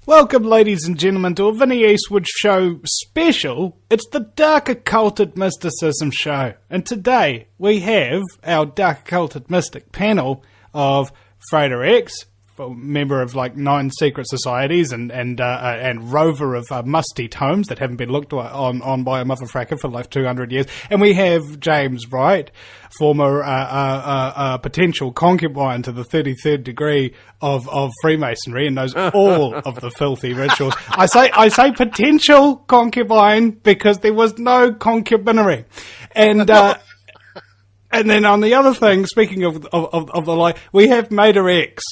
Welcome, ladies and gentlemen, to a Vinny Eastwood show special. It's the Dark Occulted Mysticism show. And today we have our Dark Occulted Mystic panel of Frater X, member of like 9 secret societies and rover of musty tomes that haven't been looked on by a motherfracker for like 200 years. And we have James Wright, former potential concubine to the 33rd degree of Freemasonry and knows all of the filthy rituals. I say potential concubine because there was no concubinary. And and then on the other thing, speaking of the like, we have Mater X.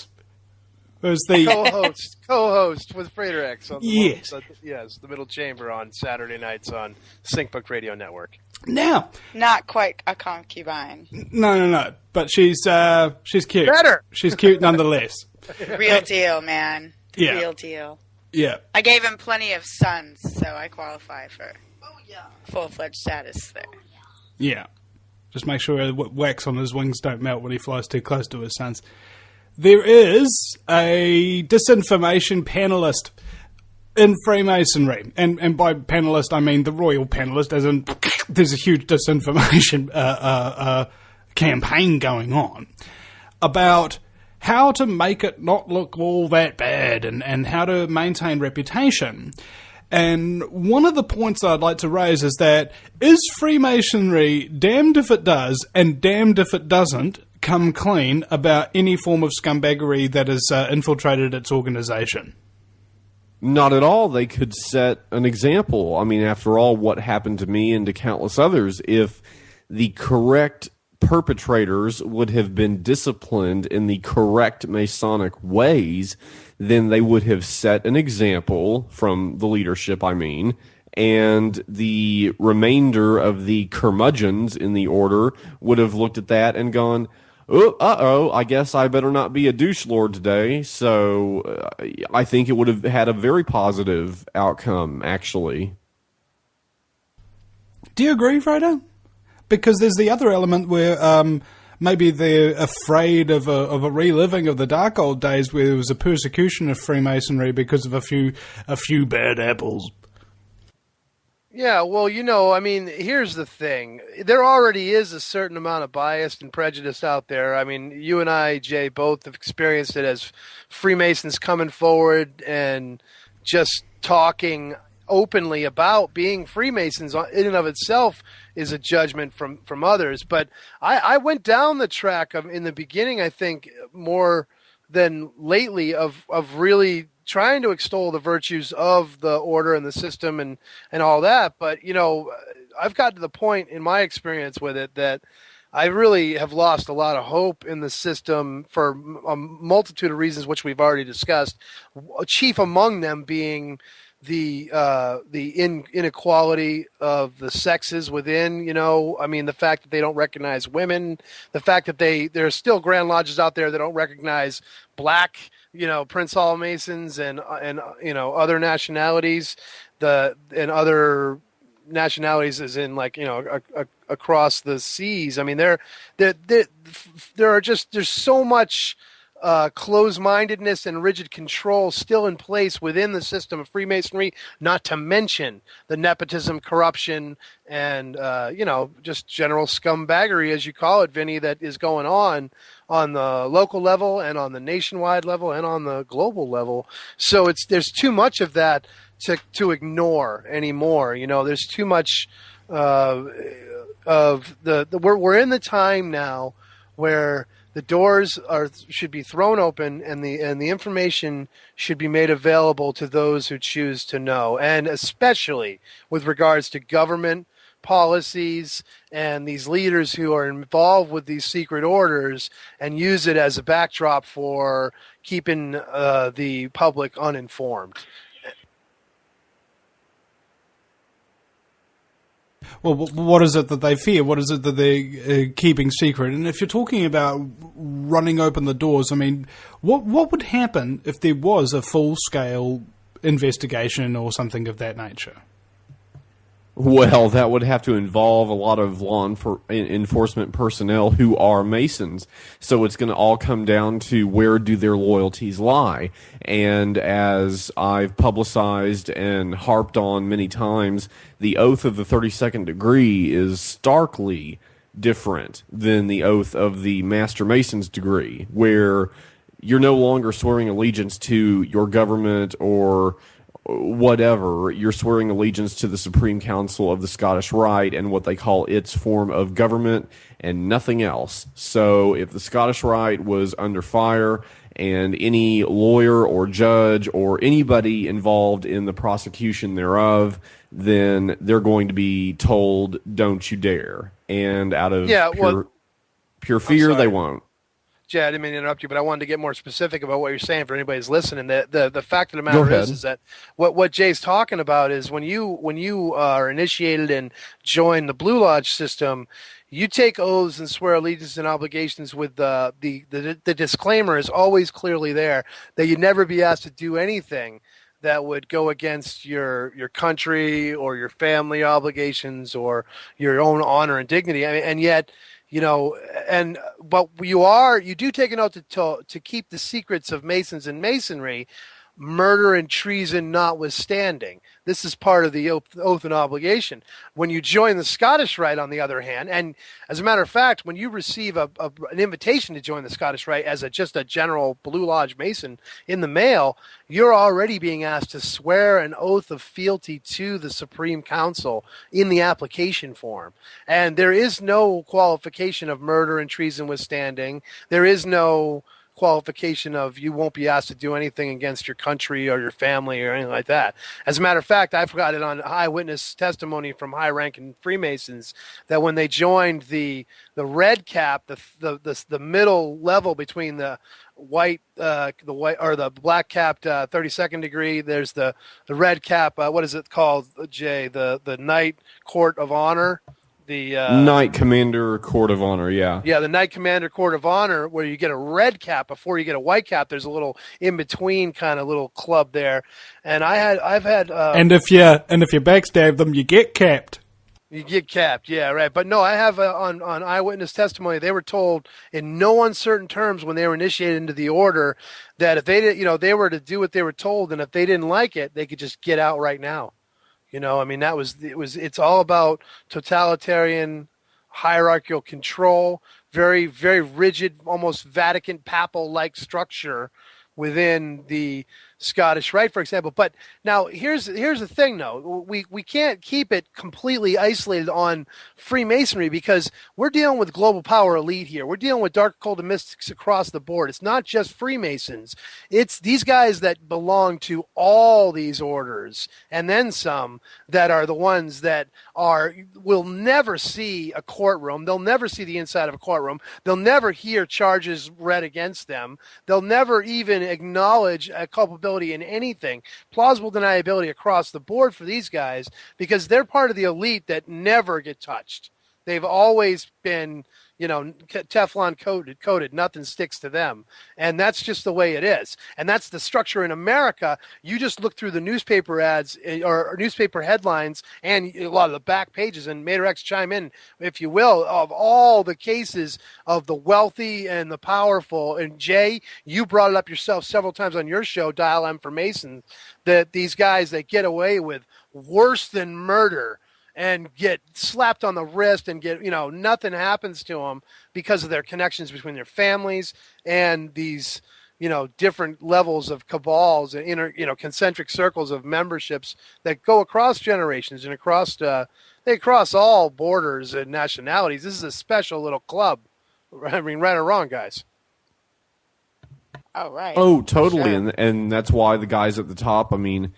Was the co-host with Frater X on the the Middle Chamber on Saturday nights on Syncbook Radio Network. Now, not quite a concubine. No, but she's cute. Better. She's cute nonetheless. Real deal, man. Real deal. Yeah. I gave him plenty of sons, so I qualify for full-fledged status there. Yeah. Just make sure wax on his wings don't melt when he flies too close to his sons. There is a disinformation panelist in Freemasonry. And by panelist, I mean the royal panelist, as in there's a huge disinformation campaign going on about how to make it not look all that bad and how to maintain reputation. And one of the points I'd like to raise is that, is Freemasonry damned if it does and damned if it doesn't come clean about any form of scumbaggery that has infiltrated its organization? Not at all. They could set an example. I mean, after all, what happened to me and to countless others, if the correct perpetrators would have been disciplined in the correct Masonic ways, then they would have set an example from the leadership, and the remainder of the curmudgeons in the order would have looked at that and gone, I guess I better not be a douche lord today. So I think it would have had a very positive outcome, actually. Do you agree, Frater? Because there's the other element where maybe they're afraid of a reliving of the dark old days where there was a persecution of Freemasonry because of a few bad apples. Yeah, well, here's the thing. There already is a certain amount of bias and prejudice out there. I mean, you and I, Jay, both have experienced it as Freemasons coming forward and just talking openly about being Freemasons in and of itself is a judgment from others. But I went down the track of, in the beginning, I think, more than lately, of really trying to extol the virtues of the order and the system and all that. But, I've got to the point in my experience with it that I really have lost a lot of hope in the system for a multitude of reasons, which we've already discussed, chief among them being the inequality of the sexes within, the fact that they don't recognize women, the fact that there are still Grand Lodges out there that don't recognize black, Prince Hall Masons and other nationalities, and other nationalities as in across the seas. I mean, there's so much closed-mindedness and rigid control still in place within the system of Freemasonry, not to mention the nepotism, corruption, and just general scumbaggery, as you call it, Vinny, that is going on the local level and on the nationwide level and on the global level. So there's too much of that to ignore anymore. There's too much of we're in the time now where the doors should be thrown open, and the information should be made available to those who choose to know, and especially with regards to government policies and these leaders who are involved with these secret orders and use it as a backdrop for keeping the public uninformed. Well, what is it that they fear? What is it that they're keeping secret? And if you're talking about running open the doors, I mean, what would happen if there was a full-scale investigation or something of that nature? Well, that would have to involve a lot of enforcement personnel who are Masons. So it's going to all come down to where do their loyalties lie. And as I've publicized and harped on many times, the oath of the 32nd degree is starkly different than the oath of the Master Mason's degree, where you're no longer swearing allegiance to your government or whatever. You're swearing allegiance to the Supreme Council of the Scottish Rite and what they call its form of government and nothing else. So if the Scottish Rite was under fire and any lawyer or judge or anybody involved in the prosecution thereof, then they're going to be told, don't you dare. And out of pure fear, they won't. Jay, I didn't mean to interrupt you, but I wanted to get more specific about what you're saying for anybody who's listening. The fact of the matter is that what Jay's talking about is when you are initiated and join the Blue Lodge system, you take oaths and swear allegiance and obligations with the disclaimer is always clearly there that you'd never be asked to do anything that would go against your country or your family obligations or your own honor and dignity. I mean, and yet, but you do take an oath to keep the secrets of Masons and Masonry, murder and treason notwithstanding. This is part of the oath and obligation. When you join the Scottish Rite, on the other hand, and as a matter of fact, when you receive an invitation to join the Scottish Rite as just a general Blue Lodge Mason in the mail, you're already being asked to swear an oath of fealty to the Supreme Council in the application form. And there is no qualification of murder and treason withstanding. There is no qualification of you won't be asked to do anything against your country or your family or anything like that. As a matter of fact, I've got it on eyewitness testimony from high-ranking Freemasons that when they joined the red cap, the middle level between the white or the black capped 32nd degree, there's the red cap. What is it called, Jay? The Knight Court of Honor. The Knight Commander Court of Honor, yeah. Yeah, the Knight Commander Court of Honor, where you get a red cap before you get a white cap. There's a little in-between kind of little club there. And I've had and if you backstab them, you get capped. You get capped, yeah, right. But no, I have on eyewitness testimony, they were told in no uncertain terms when they were initiated into the order that if they did, they were to do what they were told, and if they didn't like it, they could just get out right now. I mean, it's all about totalitarian hierarchical control, very, very rigid, almost Vatican papal-like structure within the Scottish Rite, for example. But now here's the thing, though. We can't keep it completely isolated on Freemasonry because we're dealing with global power elite here. We're dealing with dark occult and mystics across the board. It's not just Freemasons. It's these guys that belong to all these orders and then some that are the ones that will never see a courtroom. They'll never see the inside of a courtroom. They'll never hear charges read against them. They'll never even acknowledge a culpability in anything, plausible deniability across the board for these guys because they're part of the elite that never get touched. They've always been, Teflon coated, nothing sticks to them. And that's just the way it is. And that's the structure in America. You just look through the newspaper ads or newspaper headlines and a lot of the back pages, and Mater X chime in, if you will, of all the cases of the wealthy and the powerful. And Jay, you brought it up yourself several times on your show, Dial M for Mason, that these guys that get away with worse than murder and get slapped on the wrist and get, nothing happens to them because of their connections between their families and these, different levels of cabals and concentric circles of memberships that go across generations and they cross all borders and nationalities. This is a special little club. I mean, right or wrong, guys. Oh, right. Oh, totally. Sure. And that's why the guys at the top, I mean,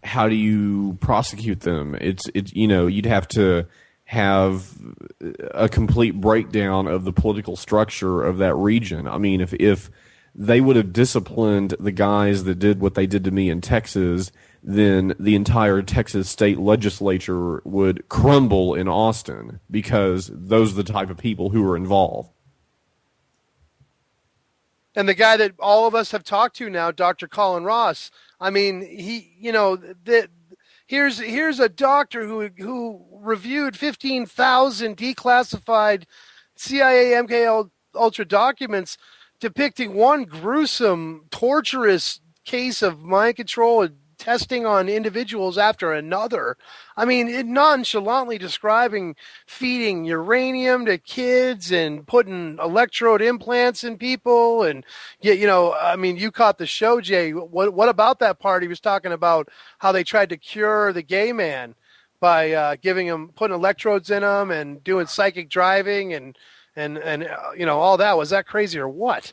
how do you prosecute them? It's you'd have to have a complete breakdown of the political structure of that region. I mean, if they would have disciplined the guys that did what they did to me in Texas, then the entire Texas state legislature would crumble in Austin because those are the type of people who are involved. And the guy that all of us have talked to now, Dr. Colin Ross, I mean, Here's a doctor who reviewed 15,000 declassified CIA MK Ultra documents depicting one gruesome, torturous case of mind control and testing on individuals after another. I mean, it nonchalantly describing feeding uranium to kids and putting electrode implants in people. And, I mean, you caught the show, Jay. What about that part? He was talking about how they tried to cure the gay man by putting electrodes in him and doing psychic driving and all that. Was that crazy or what?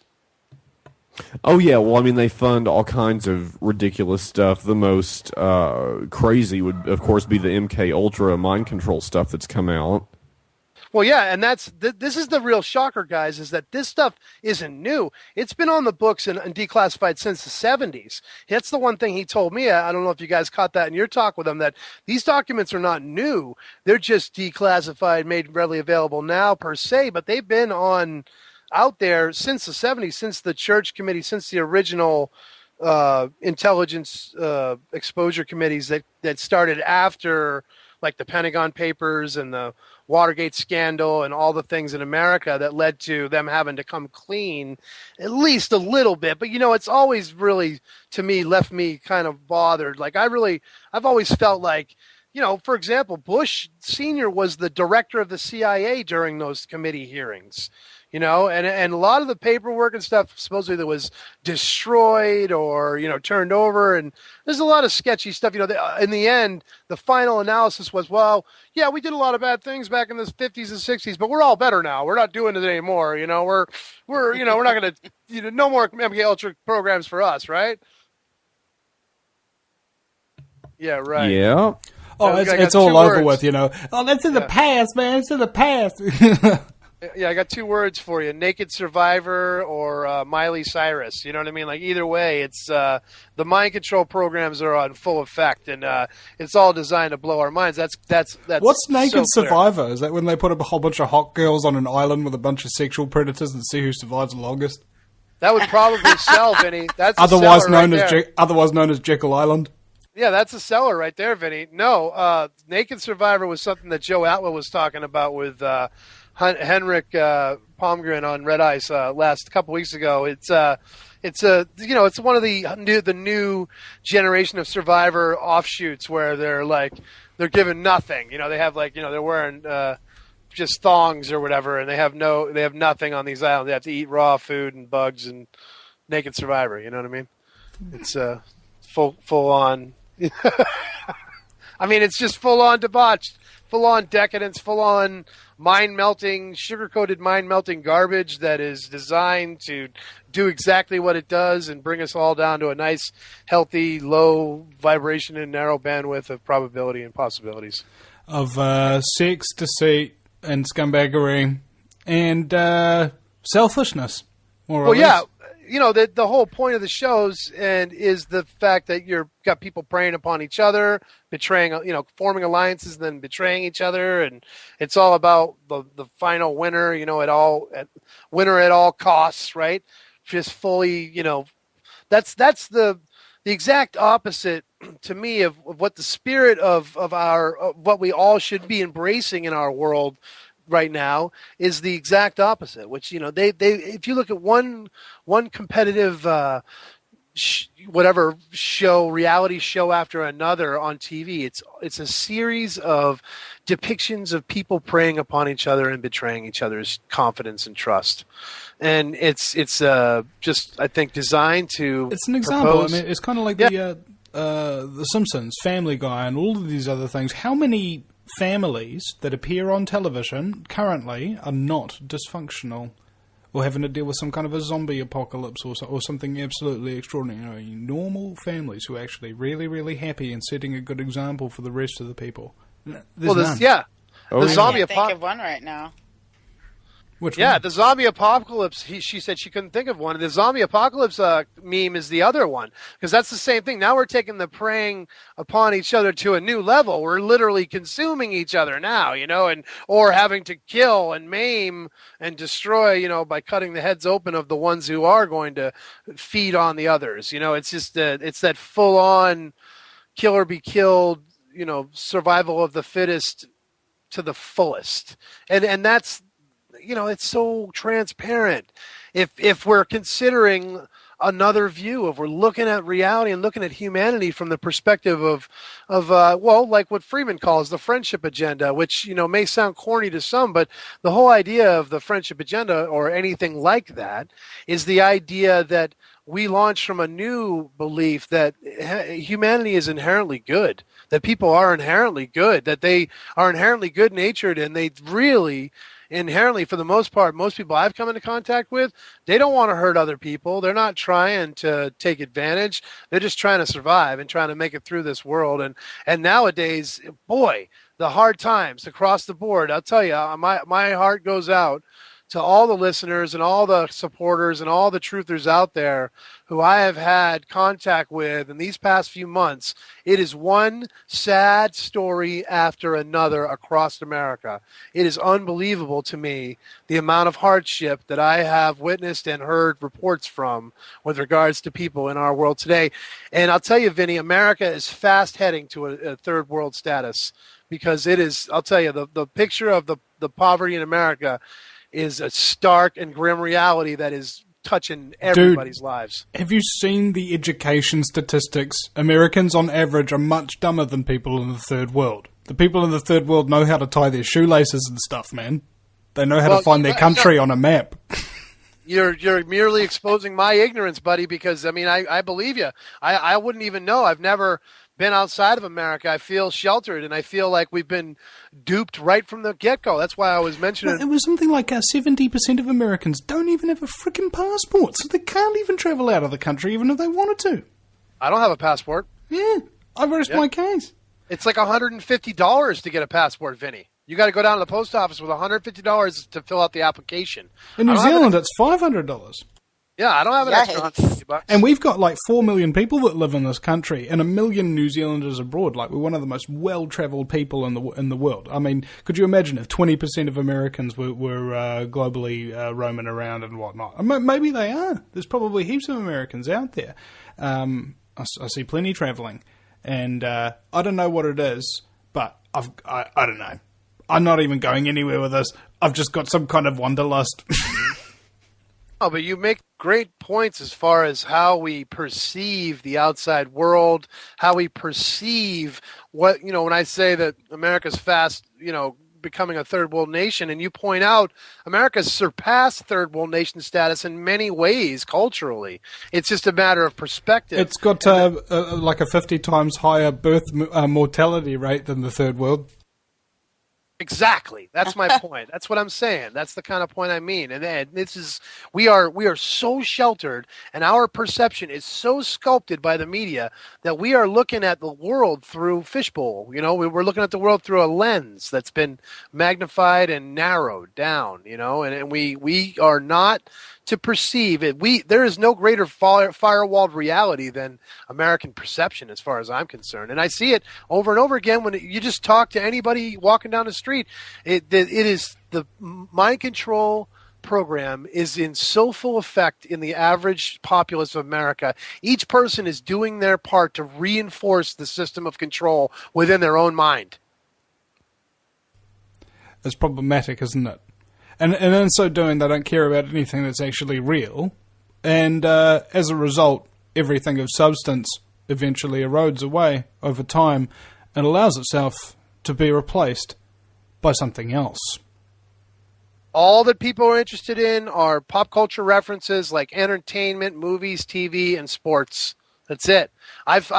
Oh, yeah. Well, I mean, they fund all kinds of ridiculous stuff. The most crazy would, of course, be the MK Ultra mind control stuff that's come out. Well, yeah, and this is the real shocker, guys, is that this stuff isn't new. It's been on the books and declassified since the 70s. That's the one thing he told me. I don't know if you guys caught that in your talk with him, that these documents are not new. They're just declassified, made readily available now per se, but they've been out there since the 70s, since the Church Committee, since the original intelligence exposure committees that started after, like, the Pentagon Papers and the Watergate scandal and all the things in America that led to them having to come clean at least a little bit. But, it's always really, to me, left me kind of bothered. Like, I've always felt like, for example, Bush Sr. was the director of the CIA during those committee hearings. And a lot of the paperwork and stuff supposedly that was destroyed or, turned over. And there's a lot of sketchy stuff. In the end, the final analysis was, well, yeah, we did a lot of bad things back in the 50s and 60s, but we're all better now. We're not doing it anymore. We're not going to, no more MK Ultra programs for us, right? Yeah, right. Yeah. Oh, it's all over with, Oh, that's in the past, man. It's in the past. Yeah, I got two words for you: naked survivor or Miley Cyrus. You know what I mean? Like, either way, it's the mind control programs are on full effect, and it's all designed to blow our minds. That's What's naked so survivor? Is that when they put up a whole bunch of hot girls on an island with a bunch of sexual predators and see who survives the longest? That would probably sell, Vinny. That's otherwise known as Jekyll Island. Yeah, that's a seller right there, Vinny. No, naked survivor was something that Joe Atwell was talking about with Henrik Palmgren on Red Ice last couple weeks ago. It's one of the new generation of survivor offshoots where they're given nothing. They have they're wearing just thongs or whatever, and they have nothing on these islands. They have to eat raw food and bugs and naked survivor. You know what I mean? It's full on. I mean, it's just full on debauched, full on decadence, full on mind-melting, sugar-coated mind-melting garbage that is designed to do exactly what it does and bring us all down to a nice, healthy, low vibration and narrow bandwidth of probability and possibilities. Of sex, deceit, and scumbaggery, and selfishness, more or less. Yeah. The whole point of the shows is the fact that you've got people preying upon each other, betraying, forming alliances, and then betraying each other, and it's all about the final winner, winner at all costs, right? Just fully, that's the exact opposite to me of what the spirit of what we all should be embracing in our world right now is the exact opposite, which, they if you look at one competitive reality show after another on TV, it's a series of depictions of people preying upon each other and betraying each other's confidence and trust. And it's just, I think, designed to it's an example. I mean, it's kind of like the Simpsons, Family Guy, and all of these other things. How many families that appear on television currently are not dysfunctional or having to deal with some kind of a zombie apocalypse or something absolutely extraordinary? Normal families who are actually really, really happy and setting a good example for the rest of the people. There's none. The zombie apocalypse. I can't think of one right now. Which one? The zombie apocalypse, she said she couldn't think of one. The zombie apocalypse meme is the other one, because that's the same thing. Now we're taking the preying upon each other to a new level. We're literally consuming each other now, or having to kill and maim and destroy, by cutting the heads open of the ones who are going to feed on the others. It's just it's that full on kill or be killed, survival of the fittest to the fullest. And that's, it's so transparent. If we're considering another view, if we're looking at reality and looking at humanity from the perspective of like what Freeman calls the friendship agenda, which, may sound corny to some, but the whole idea of the friendship agenda or anything like that is the idea that we launch from a new belief that humanity is inherently good, that people are inherently good, that they are inherently good-natured, and they really inherently, for the most part, most people I've come into contact with, they don't want to hurt other people. They're not trying to take advantage. They're just trying to survive and trying to make it through this world. And nowadays, boy, the hard times across the board, I'll tell you, my heart goes out to all the listeners and all the supporters and all the truthers out there who I have had contact with in these past few months. It is one sad story after another across America. It is unbelievable to me the amount of hardship that I have witnessed and heard reports from with regards to people in our world today. And I'll tell you, Vinny, America is fast heading to a third world status, because it is, I'll tell you, the picture of the poverty in America is a stark and grim reality that is touching everybody's lives. Have you seen the education statistics? Americans on average are much dumber than people in the third world. The people in the third world know how to tie their shoelaces and stuff, man. They know how to find their country on a map. You're merely exposing my ignorance, buddy, because, I believe you. I wouldn't even know. I've never been outside of America. I feel sheltered, and I feel like we've been duped right from the get-go. That's why I was mentioning... It was something like 70% of Americans don't even have a freaking passport, so they can't even travel out of the country even if they wanted to. I don't have a passport. Yeah, I've raised my case. It's like $150 to get a passport, Vinny. You got to go down to the post office with $150 to fill out the application. In New Zealand, it's $500. Yeah, I don't have an extra $150. And we've got like 4 million people that live in this country, and 1 million New Zealanders abroad. Like, we're one of the most well-travelled people in the world. I mean, could you imagine if 20% of Americans were globally roaming around and whatnot? Maybe they are. There's probably heaps of Americans out there. I see plenty travelling, and I don't know what it is, but I don't know. I'm not even going anywhere with this. I've just got some kind of wanderlust. Oh, but you make great points as far as how we perceive the outside world, how we perceive what, when I say that America's fast, becoming a third world nation, and you point out America's surpassed third world nation status in many ways culturally. It's just a matter of perspective. It's got like a 50 times higher birth mortality rate than the third world. Exactly. That's my point. That's what I'm saying. That's the kind of point I mean. And we are so sheltered, and our perception is so sculpted by the media that we are looking at the world through fishbowl. We're looking at the world through a lens that's been magnified and narrowed down, and we are not to perceive it. There is no greater firewalled reality than American perception, as far as I'm concerned. And I see it over and over again when you just talk to anybody walking down the street. It is the mind control program is in so full effect in the average populace of America. Each person is doing their part to reinforce the system of control within their own mind. It's problematic, isn't it? And in so doing, they don't care about anything that's actually real. And as a result, everything of substance eventually erodes away over time and allows itself to be replaced by something else. All that people are interested in are pop culture references like entertainment, movies, TV, and sports. That's it. I've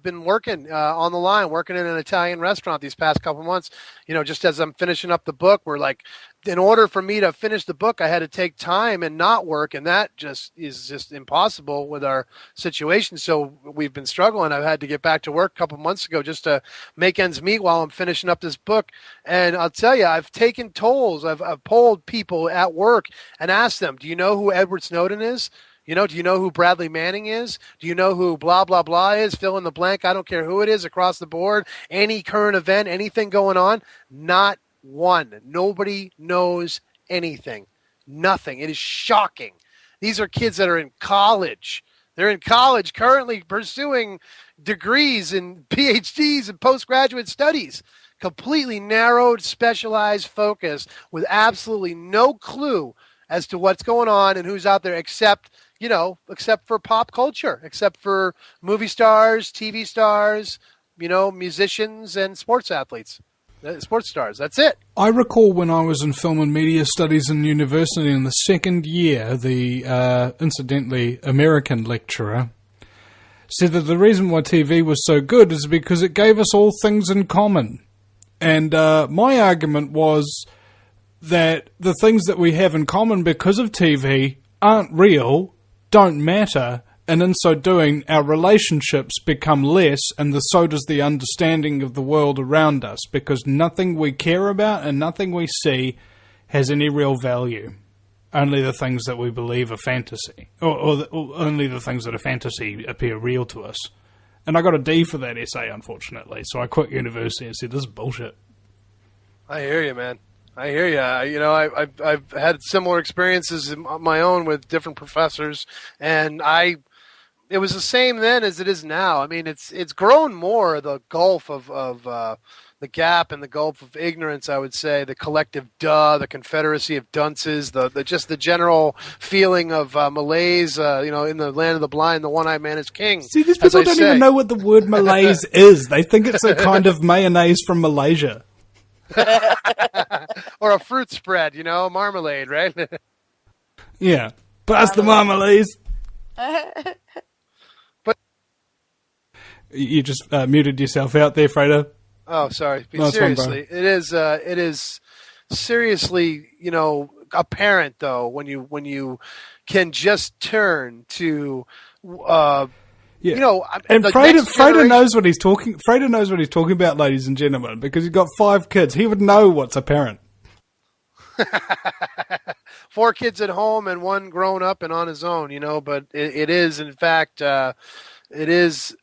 been working on the line, working in an Italian restaurant these past couple months. Just as I'm finishing up the book, we're like, in order for me to finish the book, I had to take time and not work, and that is just impossible with our situation. So we've been struggling. I've had to get back to work a couple months ago just to make ends meet while I'm finishing up this book. And I'll tell you, I've taken tolls. I've polled people at work and asked them, "Do you know who Edward Snowden is? Do you know who Bradley Manning is? Do you know who blah, blah, blah is? Fill in the blank. I don't care who it is across the board. Any current event, anything going on? Not one. Nobody knows anything. Nothing. It is shocking. These are kids that are in college They're in college currently pursuing degrees and PhDs and postgraduate studies. Completely narrowed, specialized focus with absolutely no clue as to what's going on and who's out there except for pop culture, except for movie stars, TV stars, musicians and sports athletes, sports stars. That's it. I recall when I was in film and media studies in university in the second year, the incidentally American lecturer said that the reason why TV was so good is because it gave us all things in common. And my argument was that the things that we have in common because of TV aren't real, don't matter, and in so doing, our relationships become less, and so does the understanding of the world around us, because nothing we care about and nothing we see has any real value. Only the things that we believe are fantasy, or only the things that are fantasy appear real to us. And I got a D for that essay, unfortunately, so I quit university and said, this is bullshit. I hear you, man. I hear you. I've had similar experiences in my own with different professors, and it was the same then as it is now. I mean, it's grown more, the gulf of the gap and the gulf of ignorance, I would say, the collective the confederacy of dunces, the general feeling of malaise, in the land of the blind, the one-eyed man is king. See, these people don't even know what the word malaise is. They think it's a kind of mayonnaise from Malaysia. Or a fruit spread, marmalade, right? Yeah. Pass the marmalade. But you just muted yourself out there, Frater. Oh, sorry. But seriously, it is seriously, apparent though when you can just turn to and Frater knows what he's talking. Frater knows what he's talking about, ladies and gentlemen, because he's got 5 kids. He would know what's apparent. 4 kids at home and 1 grown up and on his own, But it is, in fact, it is.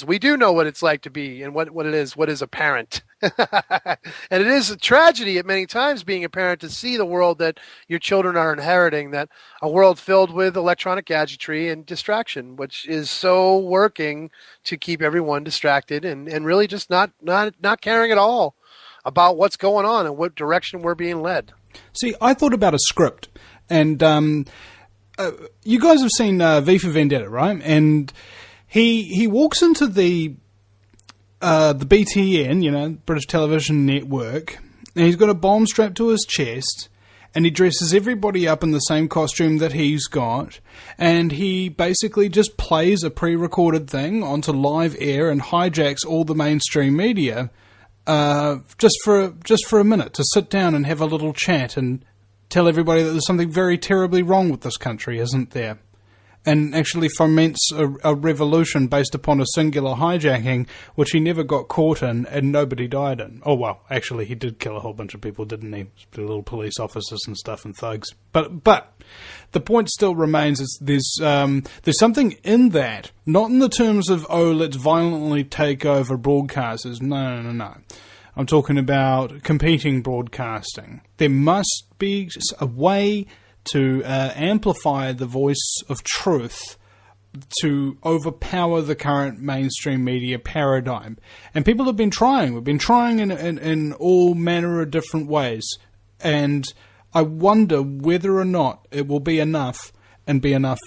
We do know what it's like to be and what is apparent. And it is a tragedy at many times being a parent to see the world that your children are inheriting, that a world filled with electronic gadgetry and distraction, which is so working to keep everyone distracted and really just not caring at all about what's going on and what direction we're being led. See, I thought about a script, and you guys have seen V for Vendetta, right? And he walks into the BTN, British Television Network, and he's got a bomb strapped to his chest, and he dresses everybody up in the same costume that he's got, and he basically just plays a pre-recorded thing onto live air and hijacks all the mainstream media just for a minute to sit down and have a little chat and tell everybody that there's something very terribly wrong with this country, isn't there? And actually foments a revolution based upon a singular hijacking, which he never got caught in and nobody died in. Oh, well, actually, he did kill a whole bunch of people, didn't he? The little police officers and stuff and thugs. But the point still remains is there's something in that, not in the terms of, let's violently take over broadcasters. No. I'm talking about competing broadcasting. There must be a way to amplify the voice of truth to overpower the current mainstream media paradigm. And people have been trying. We've been trying in all manner of different ways. And I wonder whether or not it will be enough and be enough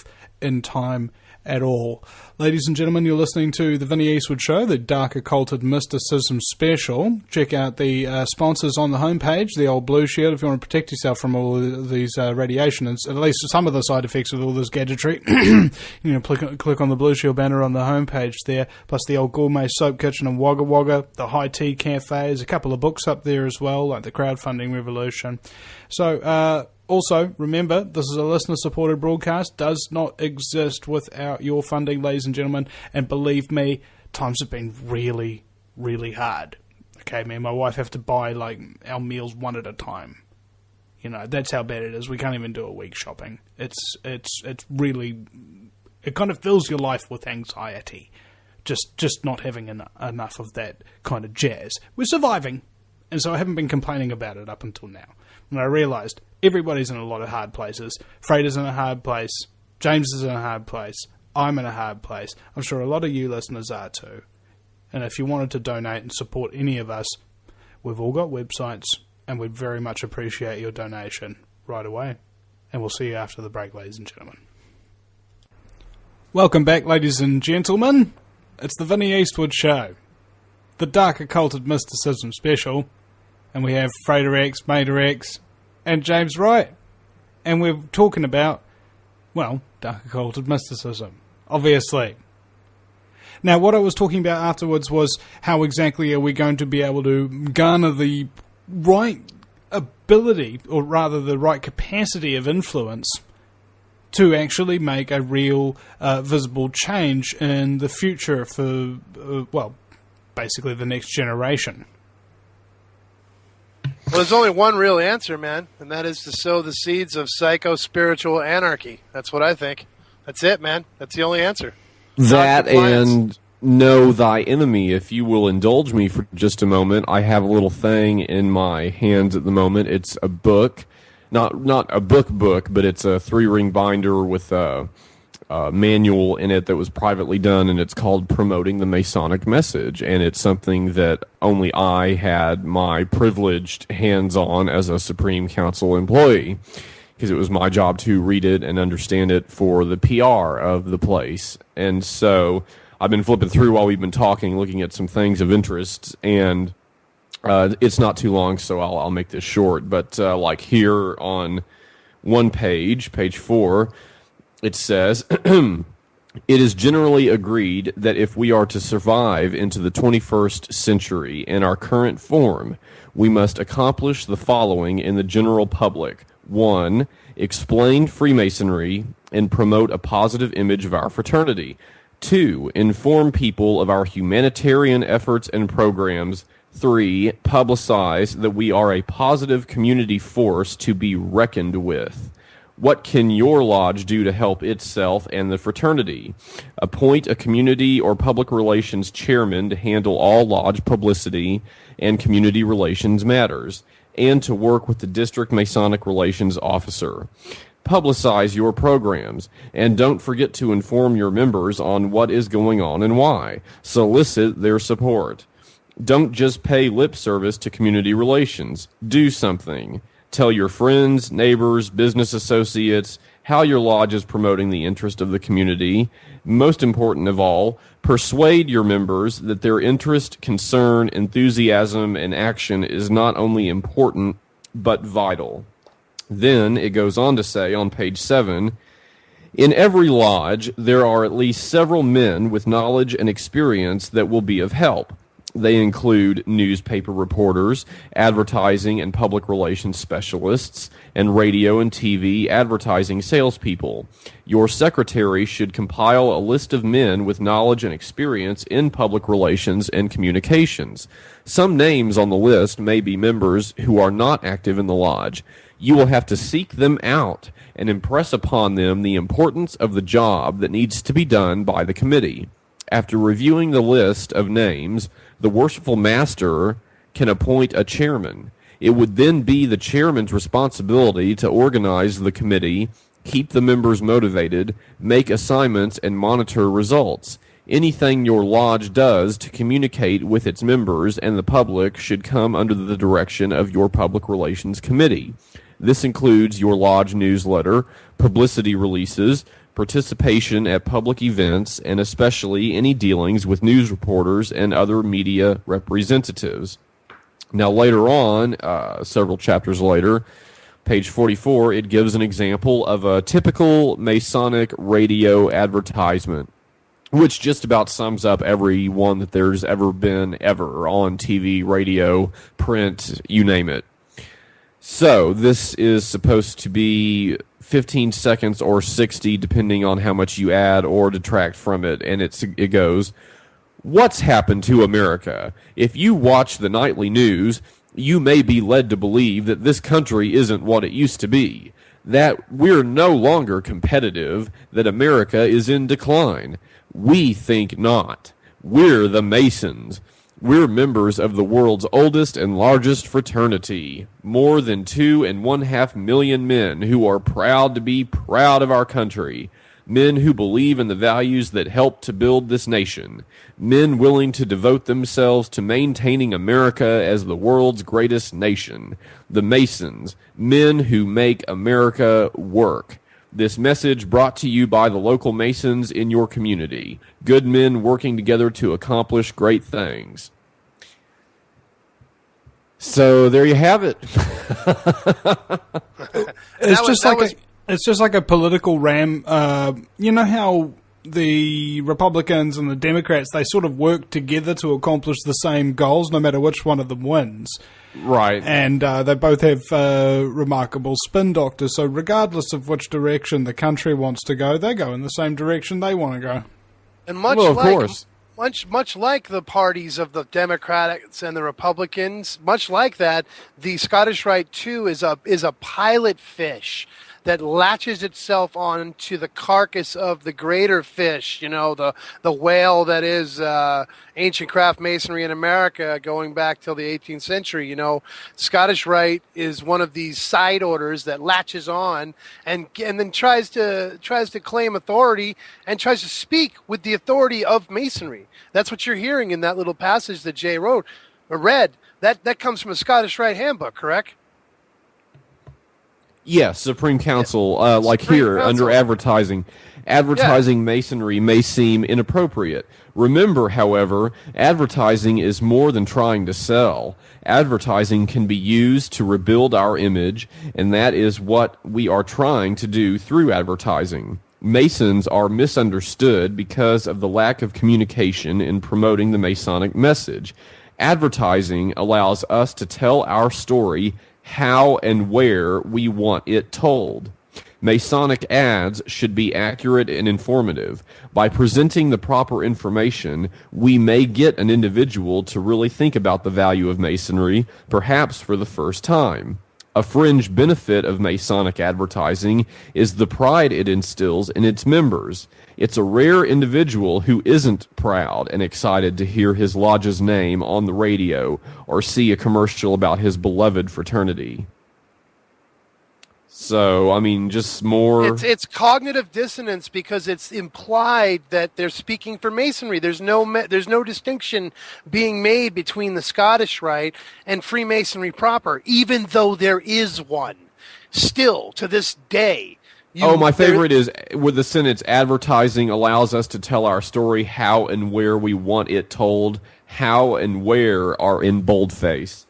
in time at all. Ladies and gentlemen, you're listening to The Vinny Eastwood Show, the Dark Occulted Mysticism Special. Check out the sponsors on the homepage, the old Blue Shield, if you want to protect yourself from all of these radiation, and at least some of the side effects of all this gadgetry. Click on the Blue Shield banner on the homepage there, plus the old Gourmet Soap Kitchen and Wagga Wagga, the High Tea Cafe. There's a couple of books up there as well, like the Crowdfunding Revolution. So, also, remember, this is a listener-supported broadcast, does not exist without your funding, ladies and gentlemen, and believe me, times have been really, really hard. Okay, me and my wife have to buy, our meals one at a time. That's how bad it is. We can't even do a week shopping. It's really, it kind of fills your life with anxiety, just not having enough of that kind of jazz. We're surviving, and so I haven't been complaining about it up until now. And I realised everybody's in a lot of hard places. Frater's in a hard place. James is in a hard place. I'm in a hard place. I'm sure a lot of you listeners are too. And if you wanted to donate and support any of us, we've all got websites, and we'd very much appreciate your donation right away. And we'll see you after the break, ladies and gentlemen. Welcome back, ladies and gentlemen. It's the Vinny Eastwood Show, the Dark Occulted Mysticism special, and we have Frater X, Mater X, and James Wright. And we're talking about, well, Dark Occulted Mysticism, obviously. Now, what I was talking about afterwards was how exactly are we going to be able to garner the right ability, or rather the right capacity of influence, to actually make a real visible change in the future for, well, basically the next generation. Well, there's only one real answer, man, and that is to sow the seeds of psycho-spiritual anarchy. That's what I think. That's it, man. That's the only answer. That and know thy enemy. If you will indulge me for just a moment, I have a little thing in my hands at the moment. It's a book. Not a book, but it's a 3-ring binder with a manual in it that was privately done, and it's called Promoting the Masonic Message, and it's something that only I had my privileged hands on as a Supreme Council employee, because it was my job to read it and understand it for the PR of the place. And so I've been flipping through while we've been talking, looking at some things of interest, and it's not too long, so I'll make this short. But like here on one page, page 4, it says, it is generally agreed that if we are to survive into the 21st century in our current form, we must accomplish the following in the general public. 1. Explain Freemasonry and promote a positive image of our fraternity. 2. Inform people of our humanitarian efforts and programs. 3. Publicize that we are a positive community force to be reckoned with. What can your lodge do to help itself and the fraternity? Appoint a community or public relations chairman to handle all lodge publicity and community relations matters, and to work with the district Masonic relations officer. Publicize your programs, and don't forget to inform your members on what is going on and why. Solicit their support. Don't just pay lip service to community relations. Do something. Tell your friends, neighbors, business associates how your lodge is promoting the interest of the community. Most important of all, persuade your members that their interest, concern, enthusiasm, and action is not only important, but vital. Then it goes on to say on page 7, in every lodge there are at least several men with knowledge and experience that will be of help. They include newspaper reporters, advertising and public relations specialists, and radio and TV advertising salespeople. Your secretary should compile a list of men with knowledge and experience in public relations and communications. Some names on the list may be members who are not active in the lodge. You will have to seek them out and impress upon them the importance of the job that needs to be done by the committee. After reviewing the list of names, the worshipful master can appoint a chairman. It would then be the chairman's responsibility to organize the committee, keep the members motivated, make assignments, and monitor results. Anything your lodge does to communicate with its members and the public should come under the direction of your public relations committee. This includes your lodge newsletter, publicity releases, participation at public events, and especially any dealings with news reporters and other media representatives. Now later on, several chapters later, page 44, it gives an example of a typical Masonic radio advertisement, which just about sums up every one that there's ever been ever on TV, radio, print, you name it. So this is supposed to be 15 seconds or 60, depending on how much you add or detract from it. And it goes, what's happened to America? If you watch the nightly news, you may be led to believe that this country isn't what it used to be, that we're no longer competitive, that America is in decline. We think not. We're the Masons. We're members of the world's oldest and largest fraternity. More than 2.5 million men who are proud to be proud of our country. men who believe in the values that help to build this nation, men willing to devote themselves to maintaining America as the world's greatest nation, the Masons, men who make America work. This message brought to you by the local Masons in your community. Good men working together to accomplish great things. So there you have it. It's just like a political ram. You know how the Republicans and the Democrats, they sort of work together to accomplish the same goals, no matter which one of them wins. Right. And they both have remarkable spin doctors, so regardless of which direction the country wants to go, they go in the same direction they want to go. And of course. Much like the parties of the Democrats and the Republicans, much like that, the Scottish Rite too is a pilot fish that latches itself onto the carcass of the greater fish, the whale that is ancient craft masonry in America going back till the 18th century. Scottish Rite is one of these side orders that latches on and then tries to claim authority and tries to speak with the authority of masonry. That's what you're hearing in that little passage that Jay read. That comes from a Scottish Rite handbook, correct? Yes, Supreme Council, under advertising. Masonry may seem inappropriate. Remember, however, advertising is more than trying to sell. Advertising can be used to rebuild our image, and that is what we are trying to do through advertising. Masons are misunderstood because of the lack of communication in promoting the Masonic message. Advertising allows us to tell our story how and where we want it told. Masonic ads should be accurate and informative. By presenting the proper information, we may get an individual to really think about the value of Masonry, perhaps for the first time. A fringe benefit of Masonic advertising is the pride it instills in its members. It's a rare individual who isn't proud and excited to hear his lodge's name on the radio or see a commercial about his beloved fraternity. So, just more... It's cognitive dissonance because it's implied that they're speaking for Masonry. There's no distinction being made between the Scottish Rite and Freemasonry proper, even though there is one. Still, to this day... my favorite is with the sentence, advertising allows us to tell our story how and where we want it told. How and where are in boldface.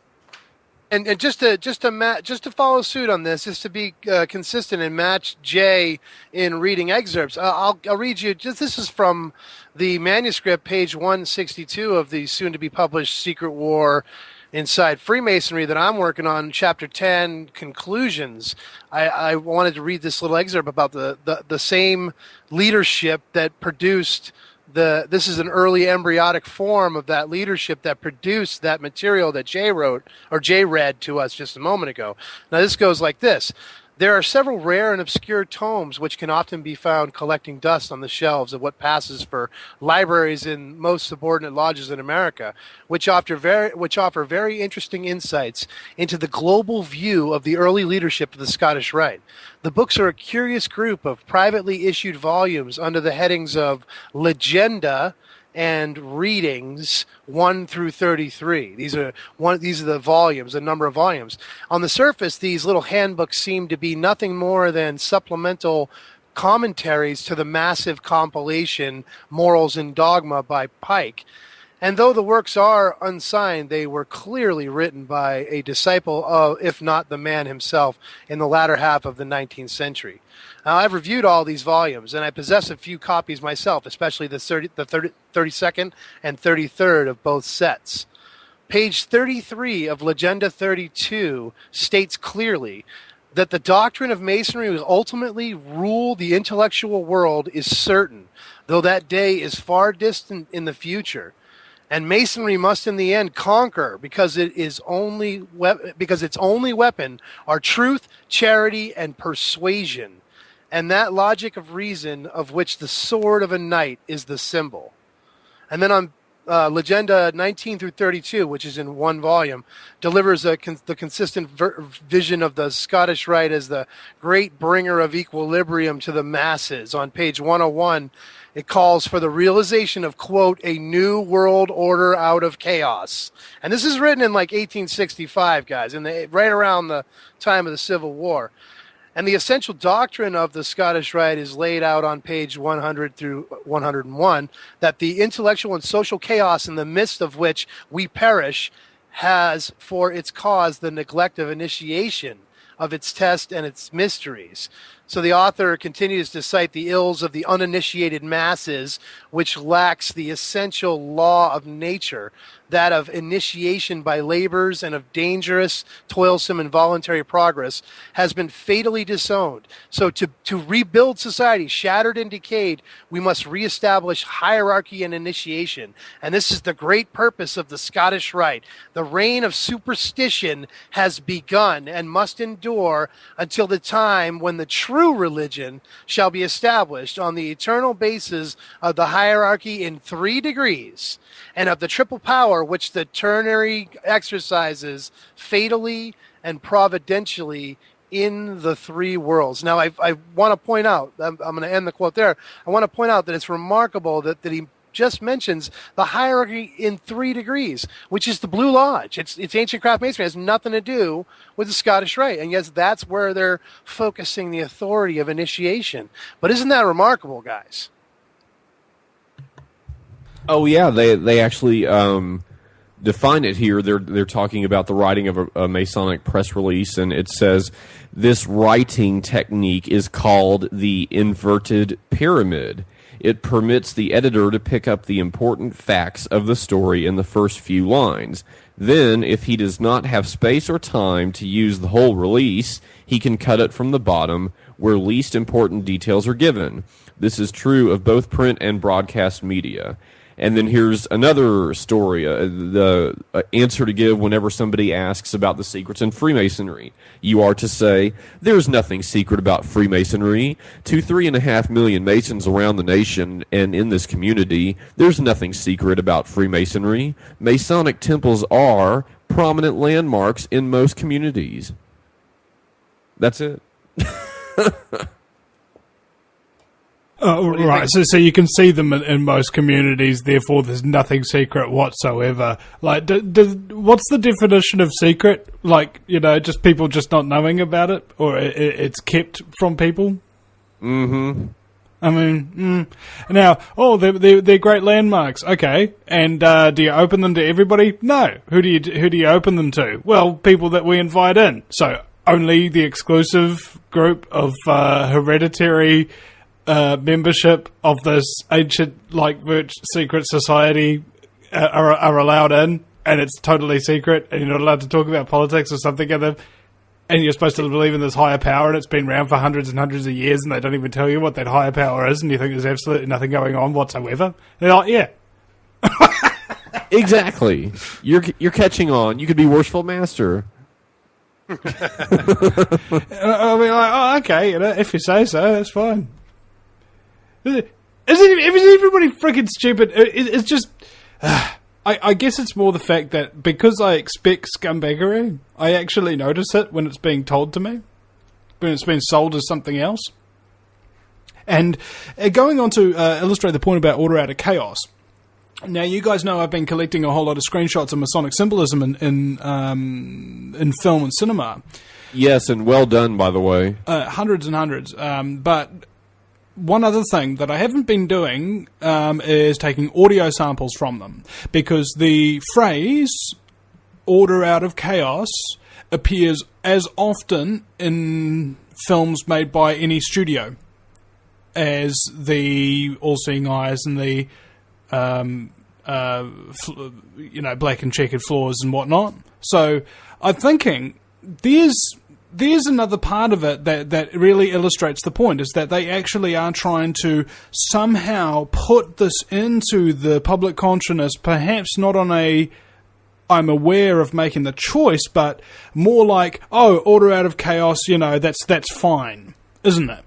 And just to follow suit on this, just to be consistent and match Jay in reading excerpts, I'll read you. This is from the manuscript, page 162 of the soon-to-be-published Secret War Inside Freemasonry that I'm working on, chapter 10, conclusions. I wanted to read this little excerpt about the same leadership that produced this is an early embryonic form of that leadership that produced that material that Jay read to us just a moment ago. Now this goes like this. There are several rare and obscure tomes which can often be found collecting dust on the shelves of what passes for libraries in most subordinate lodges in America, which offer very interesting insights into the global view of the early leadership of the Scottish Rite. The books are a curious group of privately issued volumes under the headings of Legenda and Readings 1 through 33. These are the volumes, the number of volumes. On the surface, these little handbooks seem to be nothing more than supplemental commentaries to the massive compilation Morals and Dogma by Pike. And though the works are unsigned, they were clearly written by a disciple of, if not the man himself, in the latter half of the 19th century. Now, I've reviewed all these volumes, and I possess a few copies myself, especially the 32nd and 33rd of both sets. Page 33 of Legenda 32 states clearly that the doctrine of Masonry will ultimately rule the intellectual world is certain, though that day is far distant in the future. And Masonry must in the end conquer because its only weapon are truth, charity, and persuasion, and that logic of reason of which the sword of a knight is the symbol. And then on Legenda 19 through 32, which is in one volume, delivers the consistent vision of the Scottish Rite as the great bringer of equilibrium to the masses. On page 101, it calls for the realization of, quote, a new world order out of chaos. And this is written in like 1865, guys, right around the time of the Civil War. And the essential doctrine of the Scottish Rite is laid out on page 100 through 101, that the intellectual and social chaos in the midst of which we perish has for its cause the neglect of initiation of its test and its mysteries. So the author continues to cite the ills of the uninitiated masses, which lacks the essential law of nature, that of initiation by labors and of dangerous, toilsome, and voluntary progress, has been fatally disowned. So to rebuild society shattered and decayed, we must reestablish hierarchy and initiation. And this is the great purpose of the Scottish Rite. The reign of superstition has begun and must endure until the time when the true religion shall be established on the eternal basis of the hierarchy in 3 degrees and of the triple power which the ternary exercises fatally and providentially in the 3 worlds. Now, I want to point out, I'm going to end the quote there, I want to point out that it's remarkable that he just mentions the hierarchy in 3 degrees, which is the Blue Lodge. It's ancient craft masonry. It has nothing to do with the Scottish Rite. And yes, that's where they're focusing the authority of initiation. But isn't that remarkable, guys? Oh yeah, they actually define it here. They're talking about the writing of a Masonic press release, and it says this writing technique is called the inverted pyramid. It permits the editor to pick up the important facts of the story in the first few lines. Then, if he does not have space or time to use the whole release, he can cut it from the bottom where least important details are given. This is true of both print and broadcast media. And then here's another story, the answer to give whenever somebody asks about the secrets in Freemasonry. You are to say, there's nothing secret about Freemasonry. To 3.5 million Masons around the nation and in this community, there's nothing secret about Freemasonry. Masonic temples are prominent landmarks in most communities. That's it. Right, so you can see them in most communities, therefore there's nothing secret whatsoever. Like, what's the definition of secret? Like, just people just not knowing about it? Or it's kept from people? Mm-hmm. I mean, now, they're great landmarks. Okay, and do you open them to everybody? No. Who do you open them to? Well, people that we invite in. So, only the exclusive group of hereditary membership of this ancient, secret society are allowed in, and it's totally secret, and you're not allowed to talk about politics or something, and you're supposed to believe in this higher power, and it's been around for hundreds and hundreds of years, and they don't even tell you what that higher power is, and you think there's absolutely nothing going on whatsoever. They're like, yeah. Exactly. You're catching on. You could be worshipful master. I mean, okay, if you say so, that's fine. Is everybody freaking stupid? It's just... I guess it's more the fact that because I expect scumbaggery, I actually notice it when it's being told to me, when it's being sold as something else. And going on to illustrate the point about order out of chaos. Now, you guys know I've been collecting a whole lot of screenshots of Masonic symbolism in film and cinema. Yes, and well done, by the way. Hundreds and hundreds. But one other thing that I haven't been doing is taking audio samples from them, because the phrase order out of chaos appears as often in films made by any studio as the all-seeing eyes and the black and checkered floors and whatnot. So I'm thinking there's another part of it that really illustrates the point, is that they actually are trying to somehow put this into the public consciousness, perhaps not on a I'm aware of making the choice, but more like, order out of chaos, that's fine, isn't it?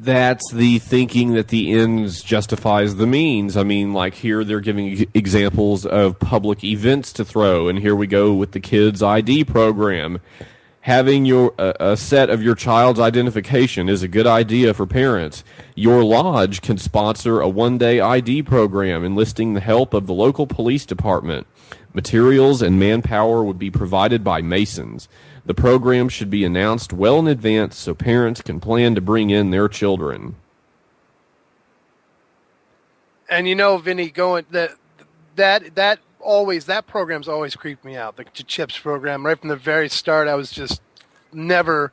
That's the thinking that the ends justifies the means. I mean, like here they're giving examples of public events to throw, and here we go with the kids' ID program. Having a set of your child's identification is a good idea for parents. Your lodge can sponsor a one-day ID program enlisting the help of the local police department. Materials and manpower would be provided by Masons. The program should be announced well in advance so parents can plan to bring in their children. And Vinny, that program's always creeped me out. The CHIPS program, right from the very start, I was just never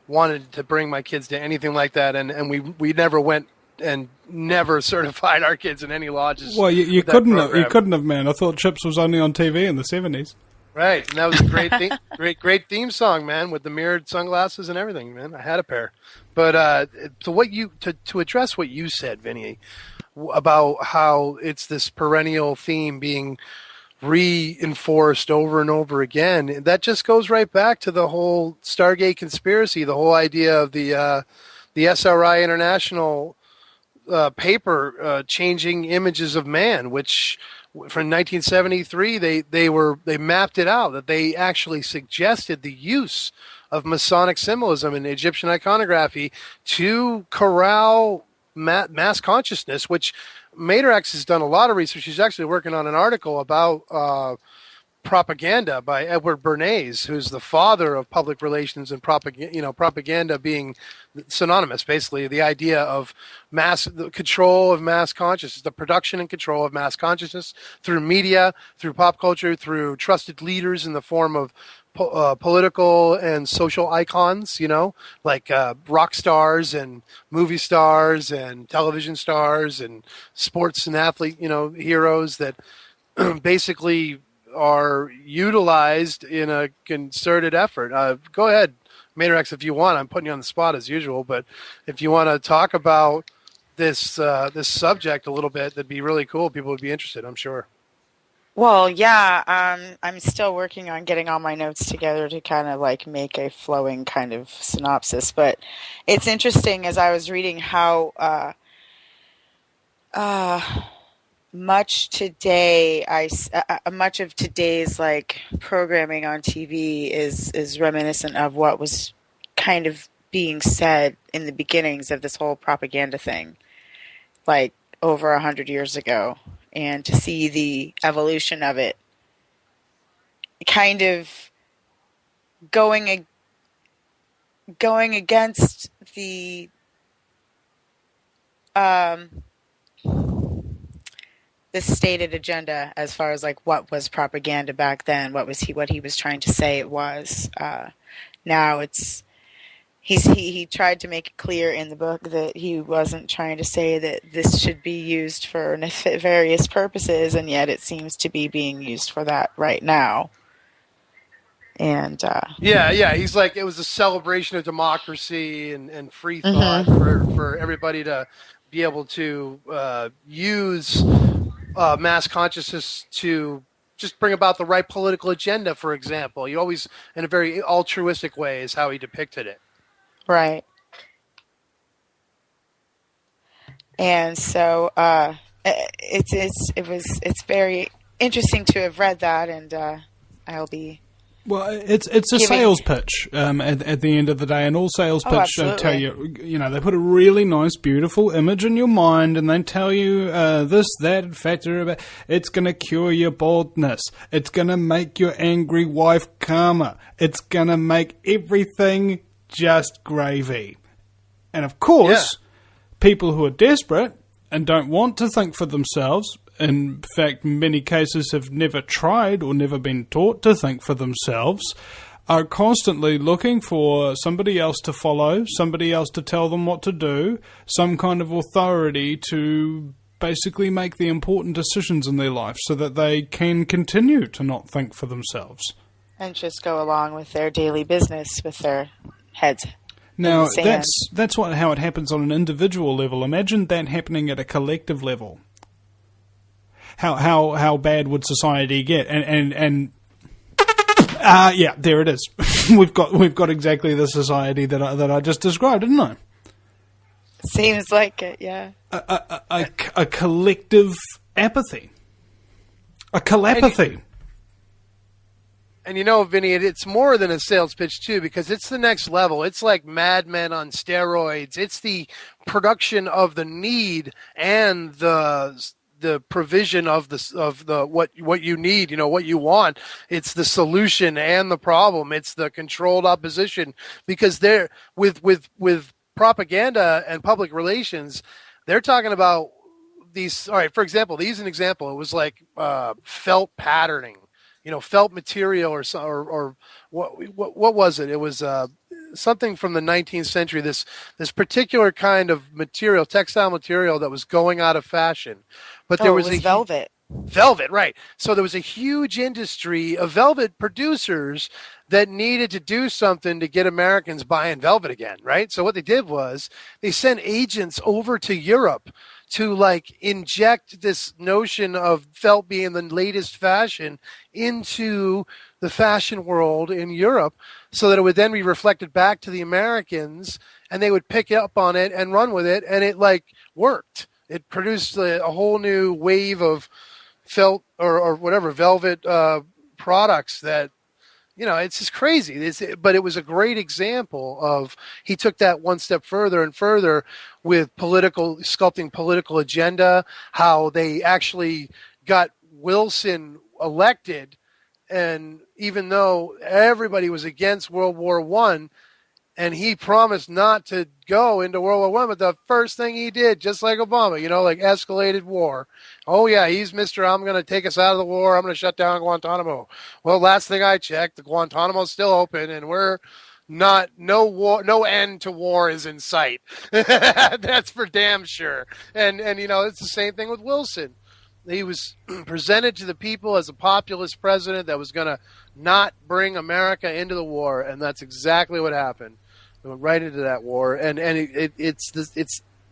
wanted to bring my kids to anything like that, and we never went and never certified our kids in any lodges. Well, you couldn't have, man. I thought CHIPS was only on TV in the 70s. Right, and that was a great theme song, man, with the mirrored sunglasses and everything, man. I had a pair. But to address what you said, Vinny, about how it's this perennial theme being reinforced over and over again, that just goes right back to the whole Stargate conspiracy, the whole idea of the SRI International paper changing images of man, which from 1973 they mapped it out, that they actually suggested the use of Masonic symbolism in Egyptian iconography to corral mass consciousness, which Matrax has done a lot of research. She's actually working on an article about propaganda by Edward Bernays, who's the father of public relations and propaganda being synonymous. Basically, the idea of the control of mass consciousness, the production and control of mass consciousness through media, through pop culture, through trusted leaders in the form of political and social icons, like rock stars and movie stars and television stars and sports and athlete, heroes that basically are utilized in a concerted effort. Go ahead, Matrax, if you want. I'm putting you on the spot as usual, but if you want to talk about this subject a little bit, that'd be really cool. People would be interested, I'm sure. Well, yeah, I'm still working on getting all my notes together to kind of like make a flowing kind of synopsis. But it's interesting as I was reading how much of today's like programming on TV is reminiscent of what was kind of being said in the beginnings of this whole propaganda thing, like over 100 years ago. And to see the evolution of it kind of going against the stated agenda as far as like what was propaganda back then, what he was trying to say it was. Now he tried to make it clear in the book that he wasn't trying to say that this should be used for nefarious purposes, and yet it seems to be being used for that right now. And he's like, it was a celebration of democracy and free thought for everybody to be able to use mass consciousness to just bring about the right political agenda, for example. He always, in a very altruistic way, is how he depicted it. Right. And so it's very interesting to have read that, and I'll be. Well, it's a sales pitch at the end of the day, and all sales pitch tell you, they put a really nice, beautiful image in your mind, and they tell you this, that factor about it's going to cure your baldness, it's going to make your angry wife calmer, it's going to make everything just gravy. And of course, people who are desperate and don't want to think for themselves, in fact, many cases have never tried or never been taught to think for themselves, are constantly looking for somebody else to follow, somebody else to tell them what to do, some kind of authority to basically make the important decisions in their life so that they can continue to not think for themselves. And just go along with their daily business with their heads. Now, that's how it happens on an individual level. Imagine that happening at a collective level. How bad would society get? And there it is. we've got exactly the society that I just described, didn't I? Seems like it, yeah. A collective apathy. A calapathy. And Vinny, it's more than a sales pitch too, because it's the next level. It's like Mad Men on steroids. It's the production of the need and the provision of the what you need, what you want. It's the solution and the problem. It's the controlled opposition, because they're with propaganda and public relations, they're talking about these. All right, for example, to use an example, it was like felt patterning. Felt material or what was it? It was something from the 19th century. This particular kind of material, textile material, that was going out of fashion. But there was velvet. Velvet, right? So there was a huge industry of velvet producers that needed to do something to get Americans buying velvet again, right? So what they did was they sent agents over to Europe to inject this notion of felt being the latest fashion into the fashion world in Europe, so that it would then be reflected back to the Americans, and they would pick up on it and run with it, and it worked. It produced a whole new wave of felt or whatever velvet products that, it's just crazy. But it was a great example of, he took that one step further and further with sculpting political agenda, how they actually got Wilson elected. And even though everybody was against World War I, and he promised not to go into World War I, but the first thing he did, just like Obama, escalated war. Oh, yeah, he's Mr. I'm going to take us out of the war. I'm going to shut down Guantanamo. Well, last thing I checked, the Guantanamo's still open, and we're not, no end to war is in sight. That's for damn sure. And it's the same thing with Wilson. He was presented to the people as a populist president that was going to not bring America into the war, and that's exactly what happened. We went right into that war, and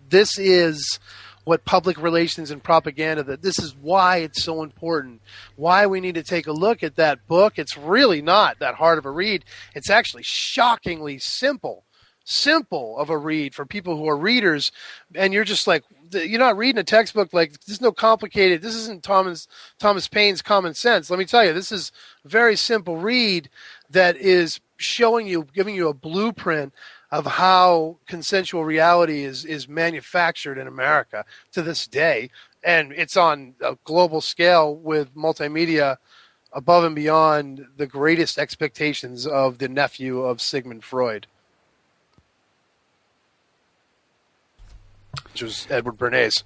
this is what public relations and propaganda, that this is why it's so important, why we need to take a look at that book. It's really not that hard of a read. It's actually shockingly simple of a read for people who are readers, and you're just you're not reading a textbook. There's no complicated, this isn't Thomas Paine's Common Sense. Let me tell you, this is a very simple read that is giving you a blueprint of how consensual reality is manufactured in America to this day. And it's on a global scale with multimedia above and beyond the greatest expectations of the nephew of Sigmund Freud, which was Edward Bernays.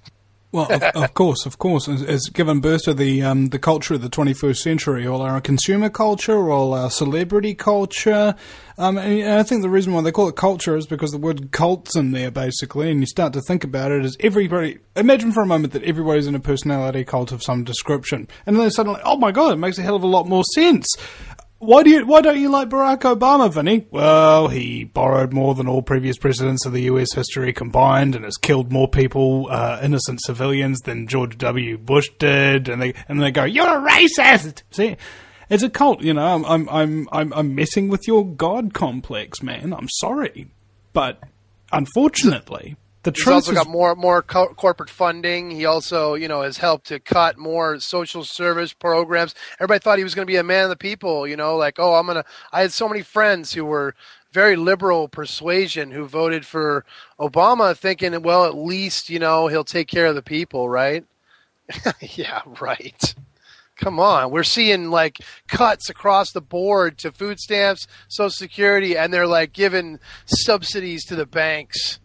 Well, of course, it's given birth to the culture of the 21st century, all our consumer culture, all our celebrity culture. And I think the reason why they call it culture is because the word cult's in there, basically, and you start to think about it as everybody. Imagine for a moment that everybody's in a personality cult of some description, and then suddenly, oh my god, it makes a hell of a lot more sense. Why don't you like Barack Obama, Vinny? Well, he borrowed more than all previous presidents of the US history combined, and has killed more people, innocent civilians, than George W. Bush did. And they go, "You're a racist." See, it's a cult. I'm messing with your God complex, man. I'm sorry, but unfortunately, the truth He's also got more corporate funding. He also, has helped to cut more social service programs. Everybody thought he was going to be a man of the people, I had so many friends who were very liberal persuasion who voted for Obama thinking, well, at least, he'll take care of the people, right? Yeah, right. Come on. We're seeing cuts across the board to food stamps, Social Security, and they're giving subsidies to the banks.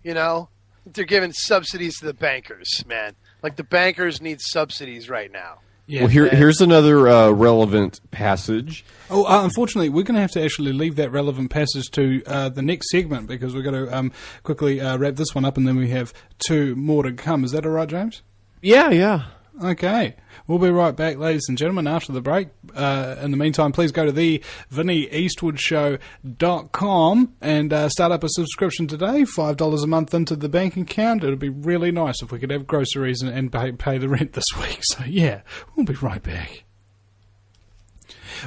They're giving subsidies to the bankers, man. The bankers need subsidies right now. Yeah. Well, here's another relevant passage. Oh, unfortunately, we're going to have to actually leave that relevant passage to the next segment, because we're going to quickly wrap this one up, and then we have two more to come. Is that all right, James? Yeah. Okay. We'll be right back, ladies and gentlemen, after the break. In the meantime, please go to the VinnyEastwoodShow.com and start up a subscription today. $5 a month into the bank account. It would be really nice if we could have groceries and pay the rent this week. So, yeah, we'll be right back.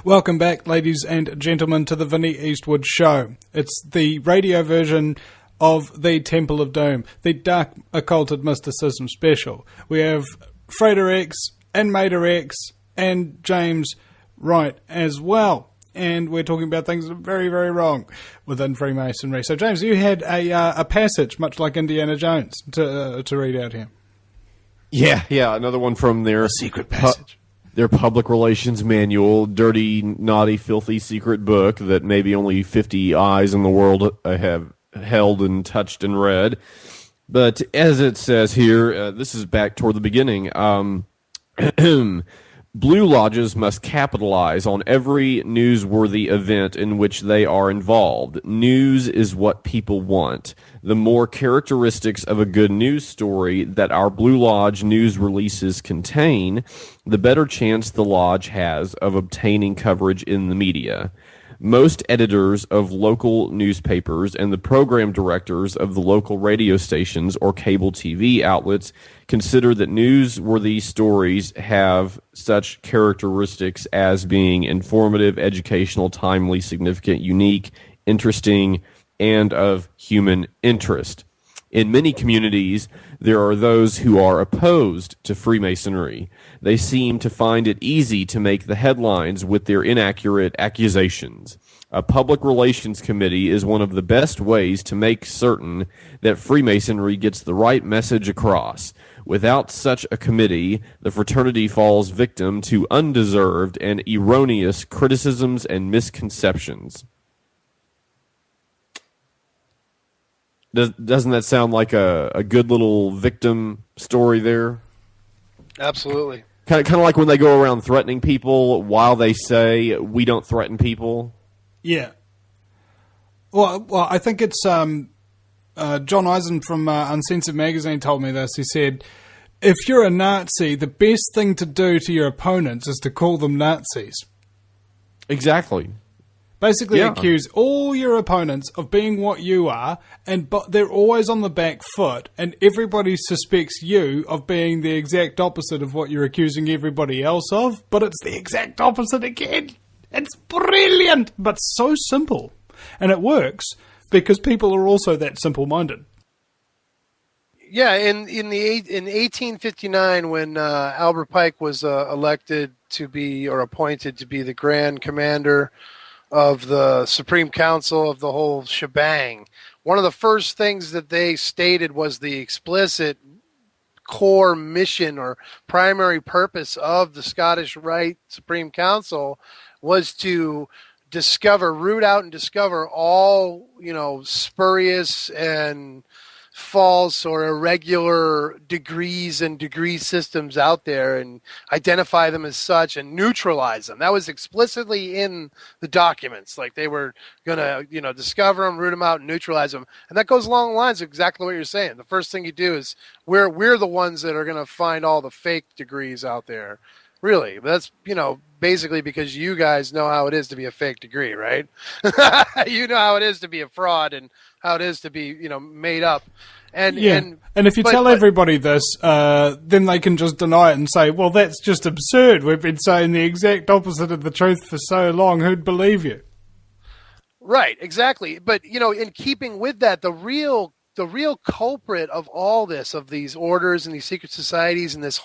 Welcome back, ladies and gentlemen, to the Vinny Eastwood Show. It's the radio version of the Temple of Doom, the Dark Occulted Mysticism special. We have Frater X and Mater X and James Wright as well. And we're talking about things that are very, very wrong within Freemasonry. So, James, you had a passage, much like Indiana Jones, to read out here. Yeah, another one from their secret passage. Their public relations manual, dirty, naughty, filthy secret book that maybe only 50 eyes in the world have held and touched and read. But as it says here, this is back toward the beginning. Blue Lodges must capitalize on every newsworthy event in which they are involved. News is what people want. The more characteristics of a good news story that our Blue Lodge news releases contain, the better chance the Lodge has of obtaining coverage in the media. Most editors of local newspapers and the program directors of the local radio stations or cable TV outlets consider that newsworthy stories have such characteristics as being informative, educational, timely, significant, unique, interesting, and of human interest. In many communities, there are those who are opposed to Freemasonry. They seem to find it easy to make the headlines with their inaccurate accusations. A public relations committee is one of the best ways to make certain that Freemasonry gets the right message across. Without such a committee, the fraternity falls victim to undeserved and erroneous criticisms and misconceptions. Doesn't that sound like a good little victim story there? Absolutely. Kind of like when they go around threatening people while they say, we don't threaten people. Yeah. Well, I think it's John Eisen from Uncensored Magazine told me this. He said, if you're a Nazi, the best thing to do to your opponents is to call them Nazis. Exactly. Basically accuse all your opponents of being what you are, but they're always on the back foot, and everybody suspects you of being the exact opposite of what you're accusing everybody else of, but it's the exact opposite again. It's brilliant, but so simple. And it works because people are also that simple-minded. Yeah, in 1859, when Albert Pike was elected to be, or appointed to be, the Grand Commander of the Supreme Council of the whole shebang, one of the first things that they stated was the explicit core mission or primary purpose of the Scottish Rite Supreme Council was to root out and discover all, spurious and false or irregular degrees and degree systems out there and identify them as such and neutralize them. That was explicitly in the documents. Like they were going to, discover them, root them out, and neutralize them. And that goes along the lines of exactly what you're saying. The first thing you do is we're the ones that are going to find all the fake degrees out there. Really, that's, basically because you guys know how it is to be a fake degree, right? You know how it is to be a fraud and how it is to be, made up. And if you tell everybody this, then they can just deny it and say, well, that's just absurd. We've been saying the exact opposite of the truth for so long. Who'd believe you? Right, exactly. But, in keeping with that, the real culprit of all this, of these orders and these secret societies and this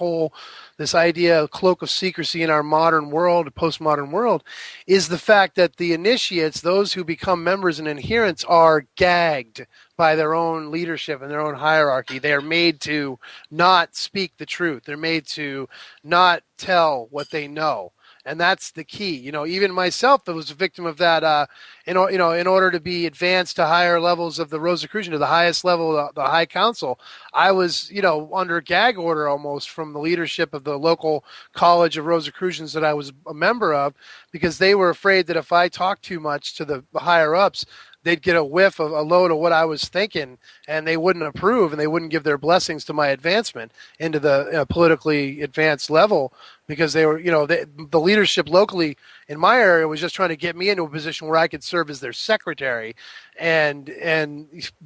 idea of cloak of secrecy in our modern world, postmodern world, is the fact that the initiates, those who become members and adherents, are gagged by their own leadership and their own hierarchy. They are made to not speak the truth. They're made to not tell what they know. And that's the key. Even myself, that was a victim of that. In order to be advanced to higher levels of the Rosicrucian, to the highest level, the High Council, I was, under gag order almost from the leadership of the local college of Rosicrucians that I was a member of, because they were afraid that if I talked too much to the higher ups, they'd get a whiff of a load of what I was thinking, and they wouldn't approve, and they wouldn't give their blessings to my advancement into the politically advanced level because they were, the leadership locally in my area was just trying to get me into a position where I could serve as their secretary, and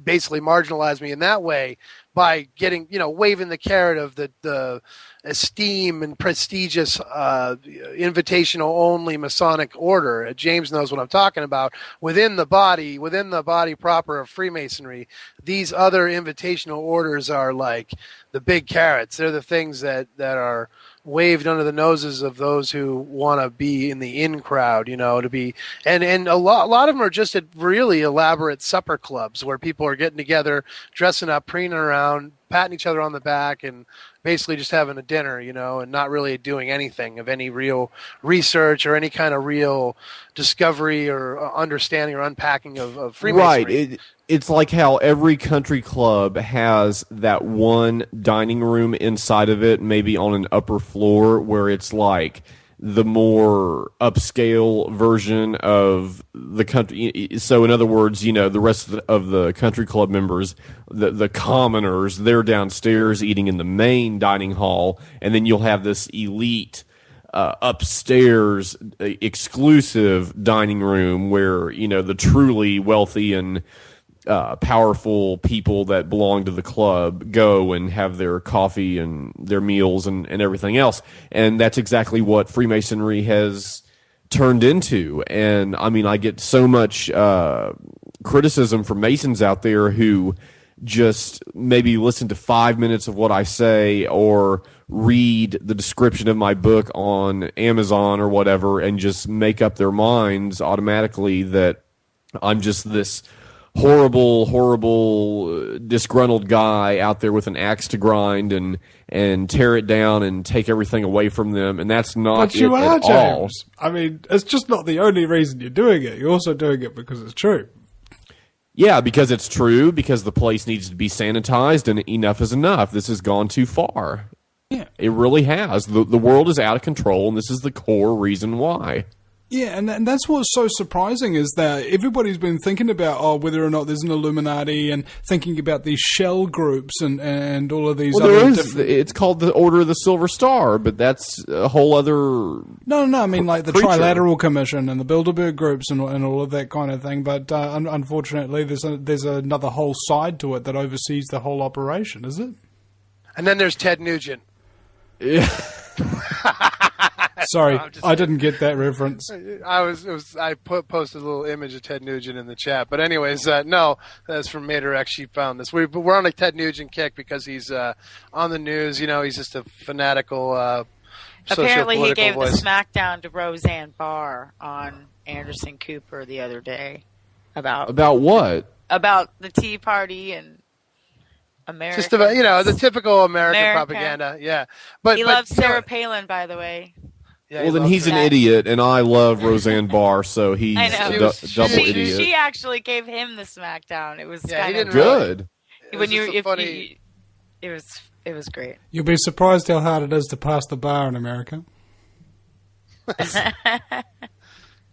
basically marginalize me in that way by getting, waving the carrot of the esteem and prestigious invitational only Masonic order. James knows what I'm talking about. Within the body proper of Freemasonry, these other invitational orders are like the big carrots. They're the things that are waved under the noses of those who want to be in the in crowd, to be, and a lot of them are just at really elaborate supper clubs where people are getting together, dressing up, preening around, patting each other on the back, and basically just having a dinner, and not really doing anything of any real research or any kind of real discovery or understanding or unpacking of Freemasonry. Right. It's like how every country club has that one dining room inside of it, maybe on an upper floor, where it's like the more upscale version of the country. So in other words, the rest of the country club members, the commoners, they're downstairs eating in the main dining hall, and then you'll have this elite upstairs exclusive dining room where, the truly wealthy and powerful people that belong to the club go and have their coffee and their meals and everything else. And that's exactly what Freemasonry has turned into. And I mean, I get so much criticism from Masons out there who just maybe listen to 5 minutes of what I say or read the description of my book on Amazon or whatever and just make up their minds automatically that I'm just this horrible, disgruntled guy out there with an axe to grind and tear it down and take everything away from them, and that's not it at all. I mean, it's just not the only reason you're doing it. You're also doing it because it's true. Yeah, because it's true, because the place needs to be sanitized, and enough is enough. This has gone too far. Yeah. It really has. The world is out of control, and this is the core reason why. Yeah, and that's what's so surprising is that everybody's been thinking about whether or not there's an Illuminati and thinking about these shell groups and all of these other different... It's called the Order of the Silver Star, but that's a whole other... No, I mean like the creature. Trilateral Commission and the Bilderberg groups and all of that kind of thing, but unfortunately there's another whole side to it that oversees the whole operation, is it? And then there's Ted Nugent. Yeah. Sorry, I didn't get that reference. I posted a little image of Ted Nugent in the chat, but anyways, no, that's from Mater X. She found this. We're on a Ted Nugent kick because he's on the news. He's just a fanatical. Apparently, he gave voice. the smackdown to Roseanne Barr on Anderson Cooper the other day about what? About the Tea Party and America. Just about the typical American propaganda. Yeah, but he loves Sarah Palin, by the way. Yeah, well, then he's an idiot, and I love Roseanne Barr, so he's a double idiot. She actually gave him the smackdown. It was kind of good. It was great. You'll be surprised how hard it is to pass the bar in America.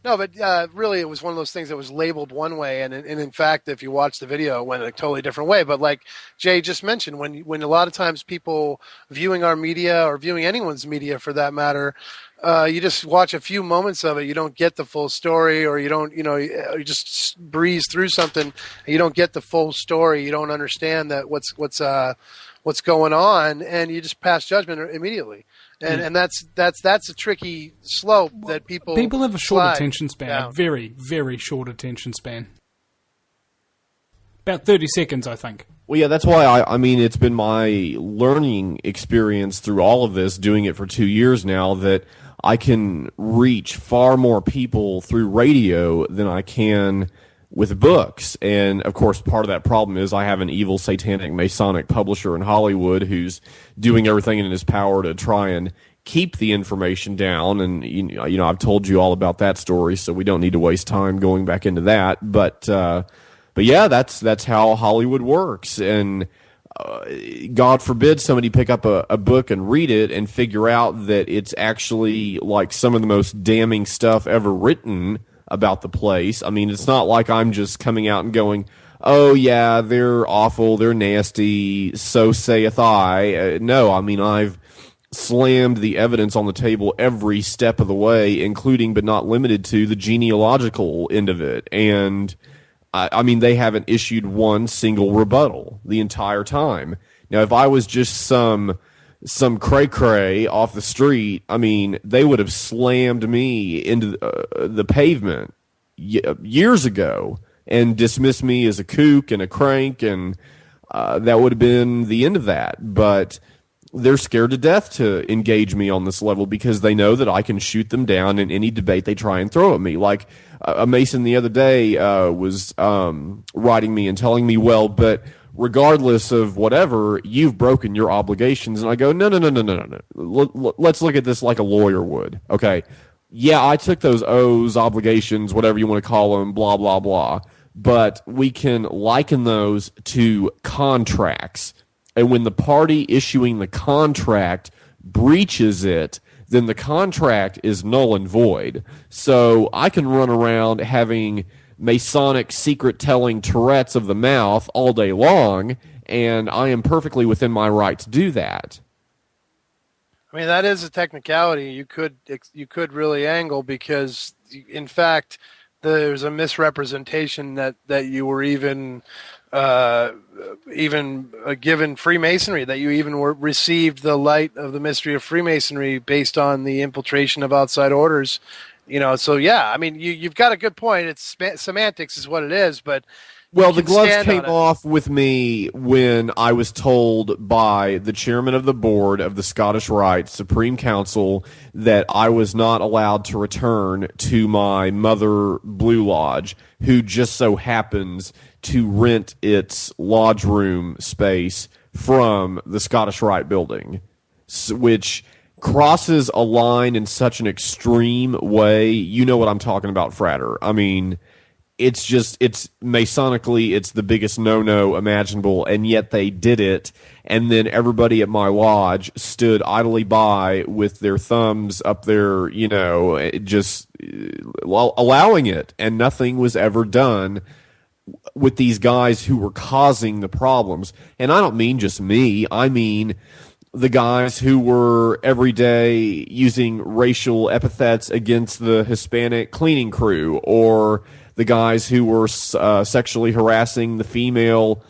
No, but really, it was one of those things that was labeled one way, and in fact, if you watch the video, it went a totally different way. But like Jay just mentioned, when a lot of times people viewing our media or viewing anyone's media for that matter, you just watch a few moments of it, you don't get the full story, or you don't, you just breeze through something, and you don't get the full story, you don't understand that what's going on, and you just pass judgment immediately. And that's a tricky slope that people have a short slide attention span, down. a very, very short attention span. About 30 seconds, I think. Well, yeah, that's why I mean, it's been my learning experience through all of this, doing it for 2 years now, that I can reach far more people through radio than I can with books. And of course, part of that problem is I have an evil satanic Masonic publisher in Hollywood who's doing everything in his power to try and keep the information down. And I've told you all about that story, so we don't need to waste time going back into that. But yeah, that's how Hollywood works. And God forbid somebody pick up a book and read it and figure out that it's actually like some of the most damning stuff ever written about the place. I mean, it's not like I'm just coming out and going, oh yeah, they're awful, they're nasty, so saith I. No, I mean, I've slammed the evidence on the table every step of the way, including but not limited to the genealogical end of it. And I mean, they haven't issued one single rebuttal the entire time. Now, if I was just some cray-cray off the street, I mean, they would have slammed me into the pavement years ago and dismissed me as a kook and a crank, and that would have been the end of that. But they're scared to death to engage me on this level because they know that I can shoot them down in any debate they try and throw at me. Like a Mason the other day was writing me and telling me, well, but regardless of whatever, you've broken your obligations. And I go, no. Let's look at this like a lawyer would. Okay, yeah, I took those O's, obligations, whatever you want to call them, blah, blah, blah. But we can liken those to contracts. And when the party issuing the contract breaches it, then the contract is null and void. So I can run around having Masonic secret-telling Tourette's of the mouth all day long, and I am perfectly within my right to do that. I mean, that is a technicality you could really angle, because, in fact, there's a misrepresentation that you were even given Freemasonry, that you even received the light of the mystery of Freemasonry based on the infiltration of outside orders. So yeah, I mean, you've got a good point. It's semantics is what it is, but well, the gloves came off with me when I was told by the chairman of the board of the Scottish Rite Supreme Council that I was not allowed to return to my Mother Blue Lodge, who just so happens to rent its lodge room space from the Scottish Rite building, which crosses a line in such an extreme way. You know what I'm talking about, Frater. I mean, it's Masonically, it's the biggest no-no imaginable, and yet they did it. And then everybody at my lodge stood idly by with their thumbs up there, just allowing it. And nothing was ever done with these guys who were causing the problems. And I don't mean just me. I mean the guys who were every day using racial epithets against the Hispanic cleaning crew, or the guys who were sexually harassing the female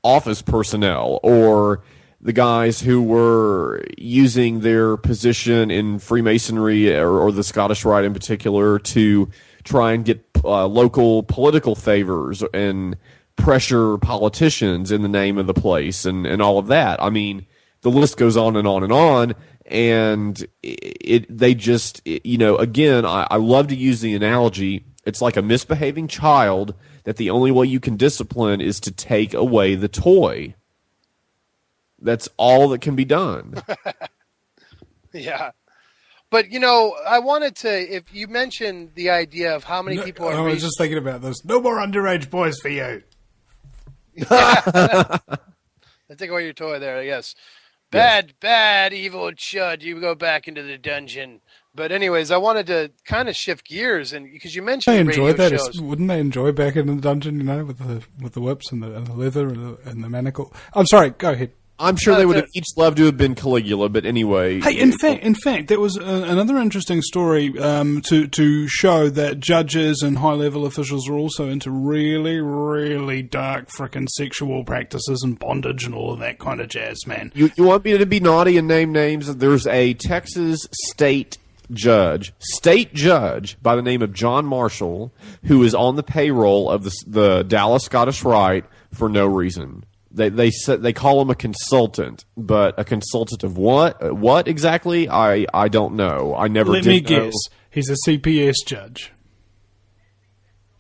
office personnel, or the guys who were using their position in Freemasonry or the Scottish Rite in particular to try and get local political favors and pressure politicians in the name of the place and all of that. I mean, the list goes on and on and on, and again, I love to use the analogy. It's like a misbehaving child that the only way you can discipline is to take away the toy. That's all that can be done. Yeah. But, I wanted to, if you mentioned the idea of how many people are... I was just thinking about this. No more underage boys for you. I take away your toy there, I guess. Bad, evil chud. You go back into the dungeon. But anyways, I wanted to kind of shift gears, and because you mentioned radio shows. Wouldn't they enjoy back in the dungeon, with the whips and the leather and the manacle? I'm sorry, go ahead. I'm sure they would have each loved to have been Caligula, but anyway. Hey, in fact, there was another interesting story to show that judges and high-level officials are also into really, really dark frickin' sexual practices and bondage and all of that kind of jazz, man. You want me to be naughty and name names? There's a Texas state judge by the name of John Marshall, who is on the payroll of the Dallas Scottish Rite for no reason. They call him a consultant, but a consultant of what? What exactly? I don't know. I never did know. Let me guess. He's a CPS judge.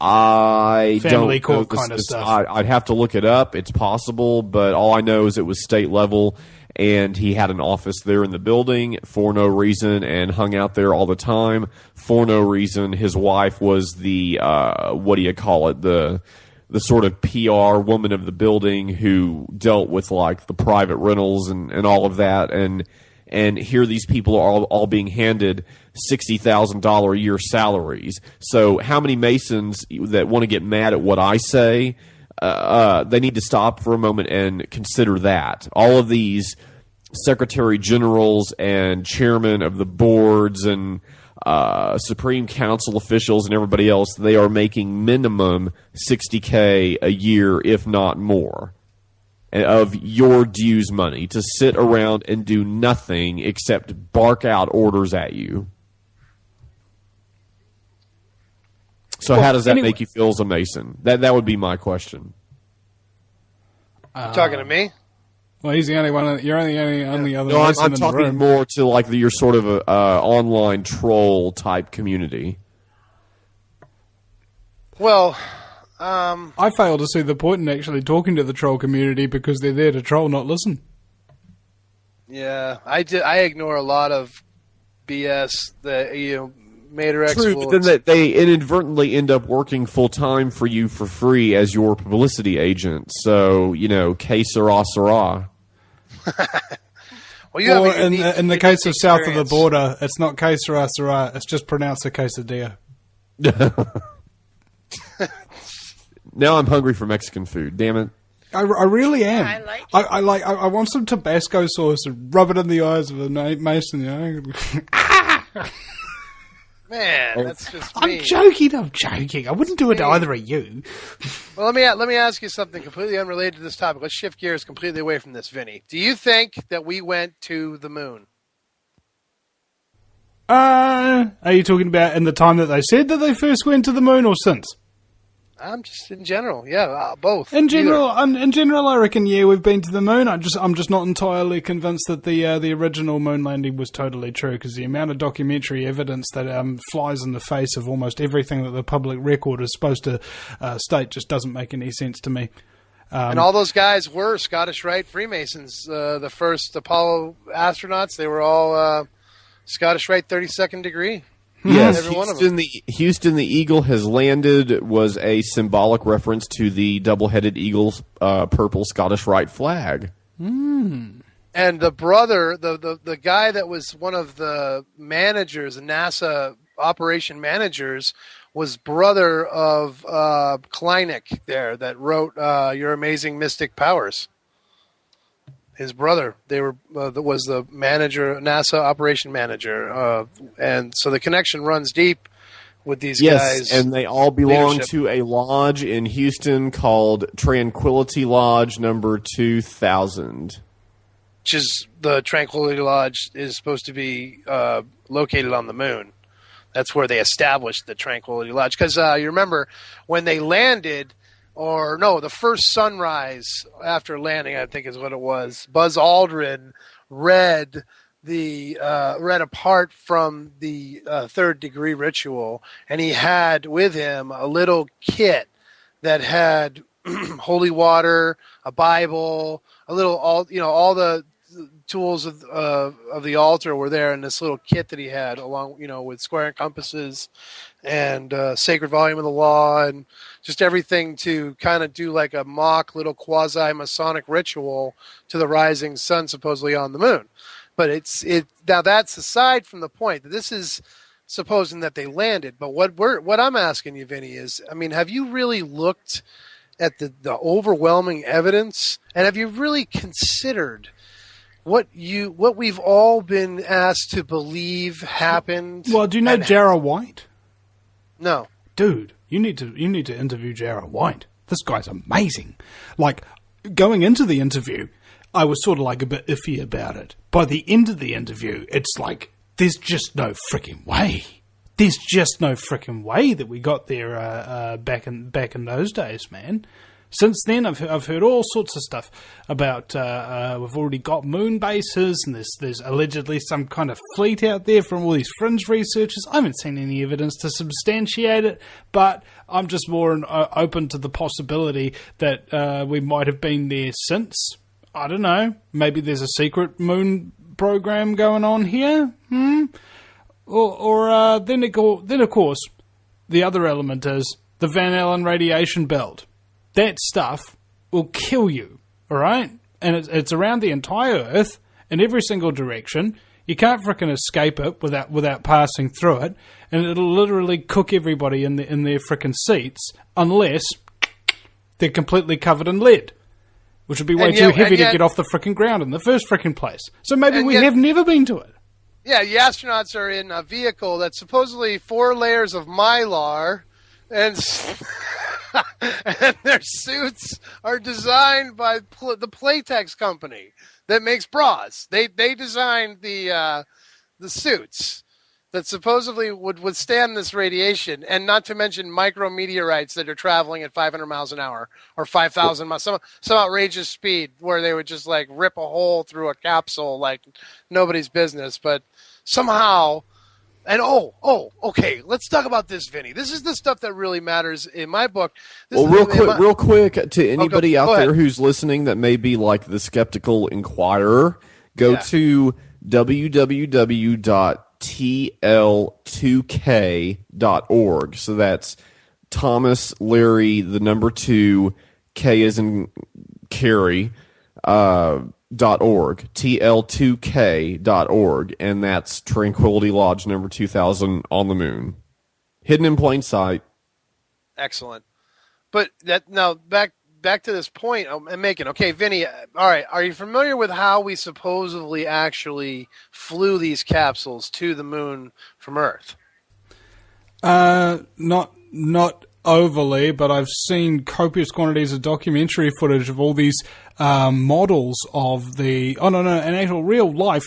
I Family don't court know kind of stuff. I'd have to look it up. It's possible, but all I know is it was state level, and he had an office there in the building for no reason and hung out there all the time for no reason. His wife was the the sort of PR woman of the building who dealt with like the private rentals and all of that. And here these people are all being handed $60,000 a year salaries. So how many Masons that want to get mad at what I say, they need to stop for a moment and consider that. All of these secretary generals and chairmen of the boards and Supreme Council officials and everybody else, they are making minimum $60K a year, if not more, of your dues money to sit around and do nothing except bark out orders at you. So how does that make you feel as a Mason? That would be my question. You talking to me? Well, he's the only one. You're only the other. No, Mason I'm in talking the room. more to like your sort of a online troll type community. Well, I fail to see the point in actually talking to the troll community because they're there to troll, not listen. yeah, I ignore a lot of BS that Mater X True, but then that they inadvertently end up working full time for you for free as your publicity agent. So que sera sera. Well, you have Or a unique in the case of south of the experience. border, it's not que sera sera. It's just pronounced a quesadilla. Now I'm hungry for Mexican food. Damn it! I really am. I like it. I want some Tabasco sauce and rub it in the eyes of a Mason. Man, that's just I'm me. joking. I wouldn't do it to either of you. Well, let me ask you something completely unrelated to this topic. Let's shift gears completely away from this, Vinny. Do you think that we went to the moon? Are you talking about in the time that they said that they first went to the moon, or since? I'm just in general, yeah, both. In general, Either. in general, I reckon we've been to the moon. I'm just not entirely convinced that the original moon landing was totally true, because the amount of documentary evidence that flies in the face of almost everything that the public record is supposed to state just doesn't make any sense to me. And all those guys were Scottish Rite Freemasons. The first Apollo astronauts, they were all Scottish Rite 32nd degree. Yes, Every one of them. Houston the Eagle has landed was a symbolic reference to the double-headed eagle's purple Scottish Rite flag. And the brother, the guy that was one of the managers, the NASA operation managers, was brother of Kleinik there that wrote Your Amazing Mystic Powers. His brother, was the manager, NASA operation manager, and so the connection runs deep with these guys. Yes, and they all belong leadership. to a lodge in Houston called Tranquility Lodge number 2000. Which is the Tranquility Lodge is supposed to be located on the moon. That's where they established the Tranquility Lodge. Because you remember when they landed, the first sunrise after landing, I think is what it was. Buzz Aldrin read apart from the third degree ritual, and he had with him a little kit that had holy water, a Bible, all the tools of the altar were there in this little kit that he had, along with square and compasses and sacred volume of the law and just everything to kind of do like a mock little quasi Masonic ritual to the rising sun, supposedly on the moon. But now that's aside from the point that this is supposing that they landed. But what I'm asking you, Vinny, is, I mean, have you really looked at the overwhelming evidence, and have you really considered what we've all been asked to believe happened? Well, do you know Jarrah White? No. Dude, you need to interview Jarrah White. This guy's amazing. Like, going into the interview, I was sort of like a bit iffy about it. By the end of the interview, it's like, there's just no freaking way. There's just no freaking way that we got there back in those days, man. Since then, I've heard all sorts of stuff about we've already got moon bases, and there's allegedly some kind of fleet out there from all these fringe researchers. I haven't seen any evidence to substantiate it, but I'm just more open to the possibility that we might have been there since. I don't know. Maybe there's a secret moon program going on here. Or then of course, the other element is the Van Allen radiation belt. That stuff will kill you, all right? And it's around the entire Earth in every single direction. You can't frickin' escape it without passing through it, and it'll literally cook everybody in their frickin' seats unless they're completely covered in lead. which would be way too heavy to get off the frickin' ground in the first frickin' place. So maybe we have never been to it. Yeah, the astronauts are in a vehicle that's supposedly 4 layers of Mylar, and and their suits are designed by the Playtex company that makes bras. They designed the suits that supposedly would withstand this radiation, and not to mention micrometeorites that are traveling at 500 miles an hour or 5,000 miles, some outrageous speed where they would just like rip a hole through a capsule like nobody's business. But somehow, and okay, let's talk about this, Vinny. This is the stuff that really matters in my book. Real quick, to anybody out there who's listening that may be like the skeptical inquirer, go to www.tl2k.org. So that's Thomas, Larry, the number 2, K as in Carrie, .org, tl2k.org, and that's Tranquility Lodge number 2000 on the moon. Hidden in plain sight. Excellent. But now back to this point I'm making. Okay, Vinny, all right, are you familiar with how we supposedly actually flew these capsules to the moon from Earth? Not overly, but I've seen copious quantities of documentary footage of all these models of and actual real life,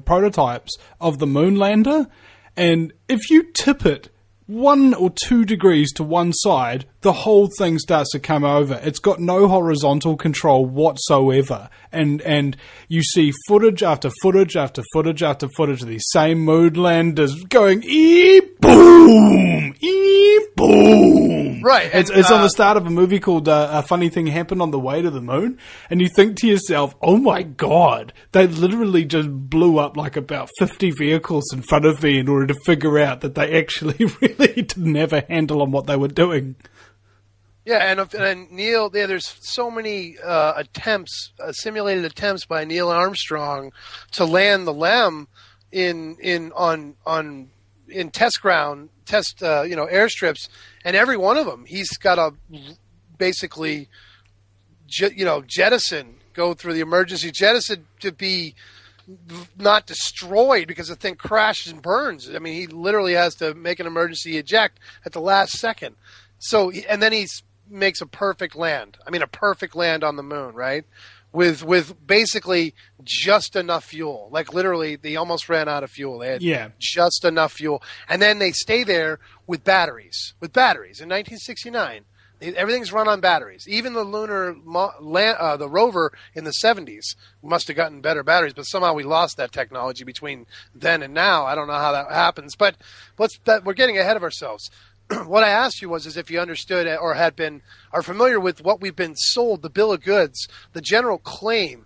prototypes of the moon lander. And if you tip it 1 or 2 degrees to one side, the whole thing starts to come over. It's got no horizontal control whatsoever. And you see footage after footage after footage after footage of these same moon landers going boom, boom. Right. It's on the start of a movie called A Funny Thing Happened on the Way to the Moon. And you think to yourself, oh my God, they literally just blew up like about 50 vehicles in front of me in order to figure out that they actually really didn't have a handle on what they were doing. Yeah, and Neil, there's so many simulated attempts by Neil Armstrong to land the LEM in airstrips, and every one of them he's got to basically go through the emergency jettison to be not destroyed because the thing crashes and burns. I mean, he literally has to make an emergency eject at the last second. So, and then he makes a perfect land. I mean, a perfect land on the moon, right? With basically just enough fuel. Like literally, they almost ran out of fuel. They had just enough fuel, and then they stay there with batteries. In 1969, everything's run on batteries. Even the the rover in the 70s must have gotten better batteries, but somehow we lost that technology between then and now. I don't know how that happens, but we're getting ahead of ourselves. What I asked you was if you understood or are familiar with what we've been sold, the bill of goods, the general claim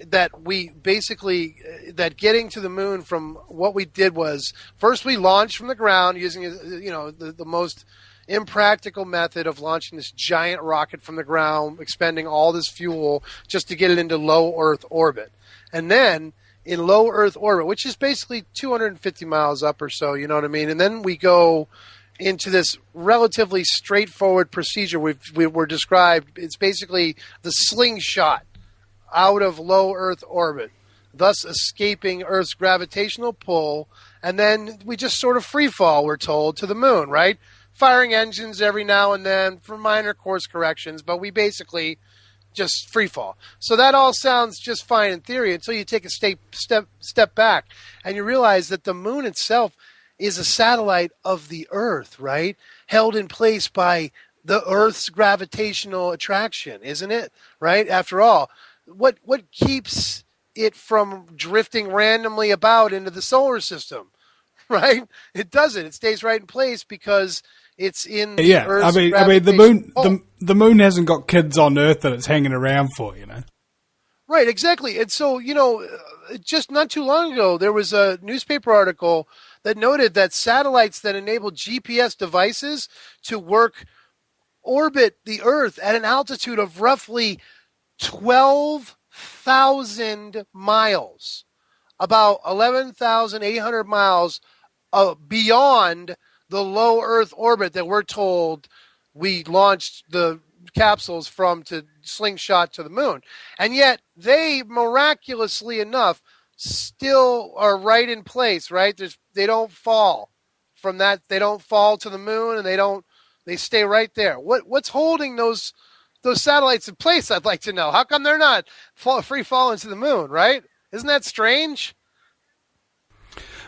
that we basically, that getting to the moon from what we did was, first we launched from the ground using, the most impractical method of launching this giant rocket from the ground, expending all this fuel just to get it into low Earth orbit. And then in low Earth orbit, which is basically 250 miles up or so, you know what I mean? And then we go into this relatively straightforward procedure we were described. It's basically the slingshot out of low Earth orbit, thus escaping Earth's gravitational pull, and then we just sort of free fall, we're told, to the moon, right? Firing engines every now and then for minor course corrections, but we basically just free fall. So that all sounds just fine in theory until you take a step back and you realize that the moon itself is a satellite of the Earth, right? Held in place by the Earth's gravitational attraction, isn't it? Right? After all, what keeps it from drifting randomly about into the solar system? Right? It doesn't. It stays right in place because it's in the Earth's the moon hasn't got kids on Earth that it's hanging around for, Right, exactly. And so, just not too long ago, there was a newspaper article that noted that satellites that enable GPS devices to orbit the Earth at an altitude of roughly 12,000 miles, about 11,800 miles beyond the low Earth orbit that we're told we launched the capsules from to slingshot to the moon. And yet they, miraculously enough, still are right in place, right? They don't fall from that. They don't fall to the moon, and they stay right there. What's holding those satellites in place? I'd like to know. How come they're not free falling to the moon, right? Isn't that strange?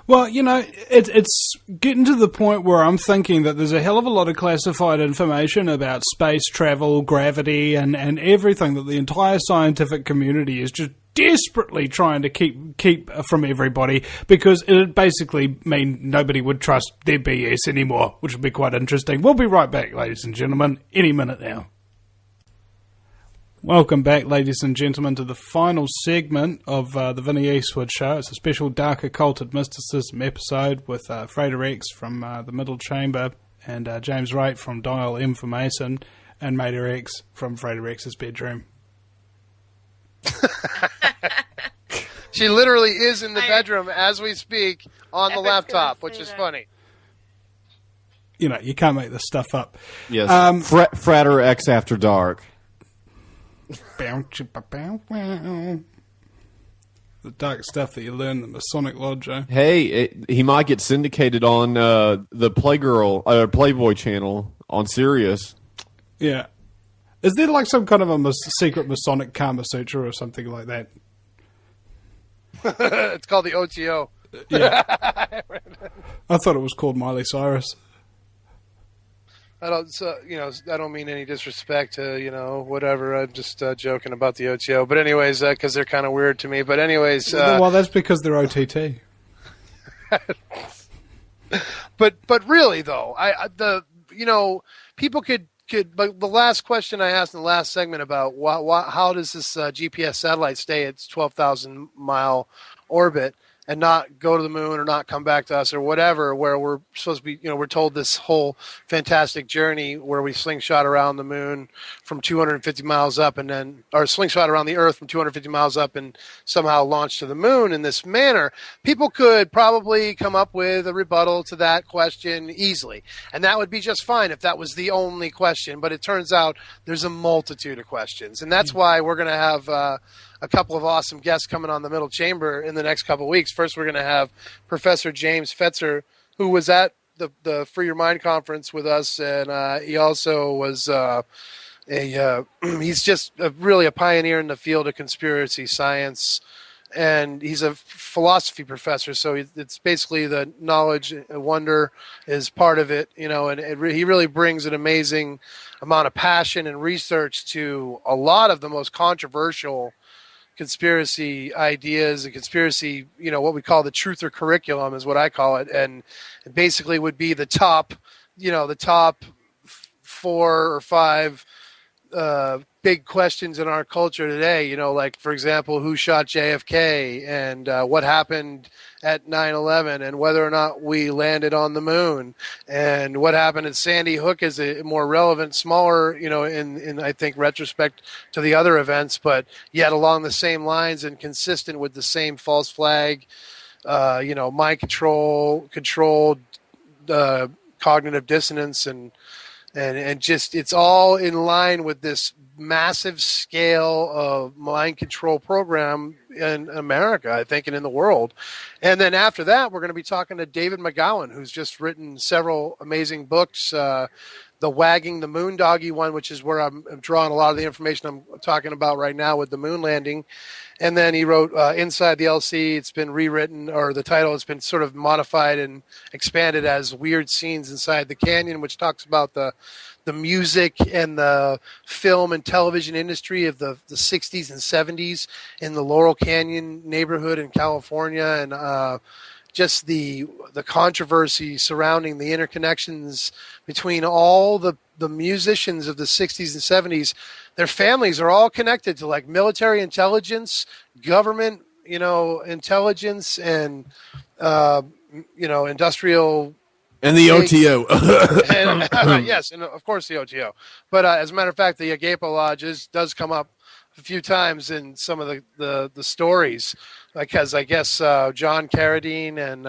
Well, it's getting to the point where I'm thinking that there's a hell of a lot of classified information about space travel, gravity, and everything that the entire scientific community is just desperately trying to keep from everybody, because it would basically mean nobody would trust their BS anymore, which would be quite interesting. We'll be right back, ladies and gentlemen, any minute now. Welcome back, ladies and gentlemen, to the final segment of the Vinny Eastwood Show. It's a special Dark Occulted Mysticism episode with Frater X from the Middle Chamber and James Wright from Dial M for Mason and Mater X from Frater X's bedroom. She literally is in the bedroom as we speak on the laptop, which is funny. You can't make this stuff up. Yes. Frater X After Dark. The dark stuff that you learn in the Masonic Lodge. Hey, he might get syndicated on the Playboy channel on Sirius. Yeah. Is there like some kind of a secret Masonic Kama Sutra or something like that? It's called the OTO. Yeah. I thought it was called Miley Cyrus. I don't mean any disrespect to, whatever. I'm just joking about the OTO. But anyways, because they're kind of weird to me. But anyways. Well, that's because they're OTT. But really, though, people could, but the last question I asked in the last segment about how does this GPS satellite stay its 12,000 mile orbit and not go to the moon or not come back to us or whatever, where we're supposed to be, we're told this whole fantastic journey where we slingshot around the moon from 250 miles up or slingshot around the Earth from 250 miles up and somehow launch to the moon in this manner. People could probably come up with a rebuttal to that question easily. And that would be just fine if that was the only question. But it turns out there's a multitude of questions. And that's why we're going to have a couple of awesome guests coming on the Middle Chamber in the next couple of weeks. First, we're going to have Professor James Fetzer, who was at the Free Your Mind conference with us, and he also was he's just really a pioneer in the field of conspiracy science, and he's a philosophy professor. So it's basically the knowledge and wonder is part of it, and he really brings an amazing amount of passion and research to a lot of the most controversial conspiracy ideas and conspiracy, what we call the truther curriculum is what I call it. And it basically would be the top 4 or 5 big questions in our culture today, like, for example, who shot JFK and what happened at 9/11 and whether or not we landed on the moon and what happened at Sandy Hook is a more relevant, smaller, in I think retrospect to the other events, but yet along the same lines and consistent with the same false flag, mind controlled cognitive dissonance and just it's all in line with this massive scale of mind control program in America, I think, and in the world. And then after that, we're going to be talking to David McGowan, who's just written several amazing books. The Wagging the Moon Doggy one, which is where I'm drawing a lot of the information I'm talking about right now with the moon landing. And then he wrote Inside the LC. It's been rewritten, or the title has been sort of modified and expanded as Weird Scenes Inside the Canyon, which talks about the music and the film and television industry of the 60s and 70s in the Laurel Canyon neighborhood in California, and just the controversy surrounding the interconnections between all the musicians of the 60s and 70s. Their families are all connected to like military intelligence, government, intelligence, and industrial. And the OTO. Yes, and of course the OTO. But as a matter of fact, the Agapo Lodge does come up a few times in some of the stories, because I guess John Carradine and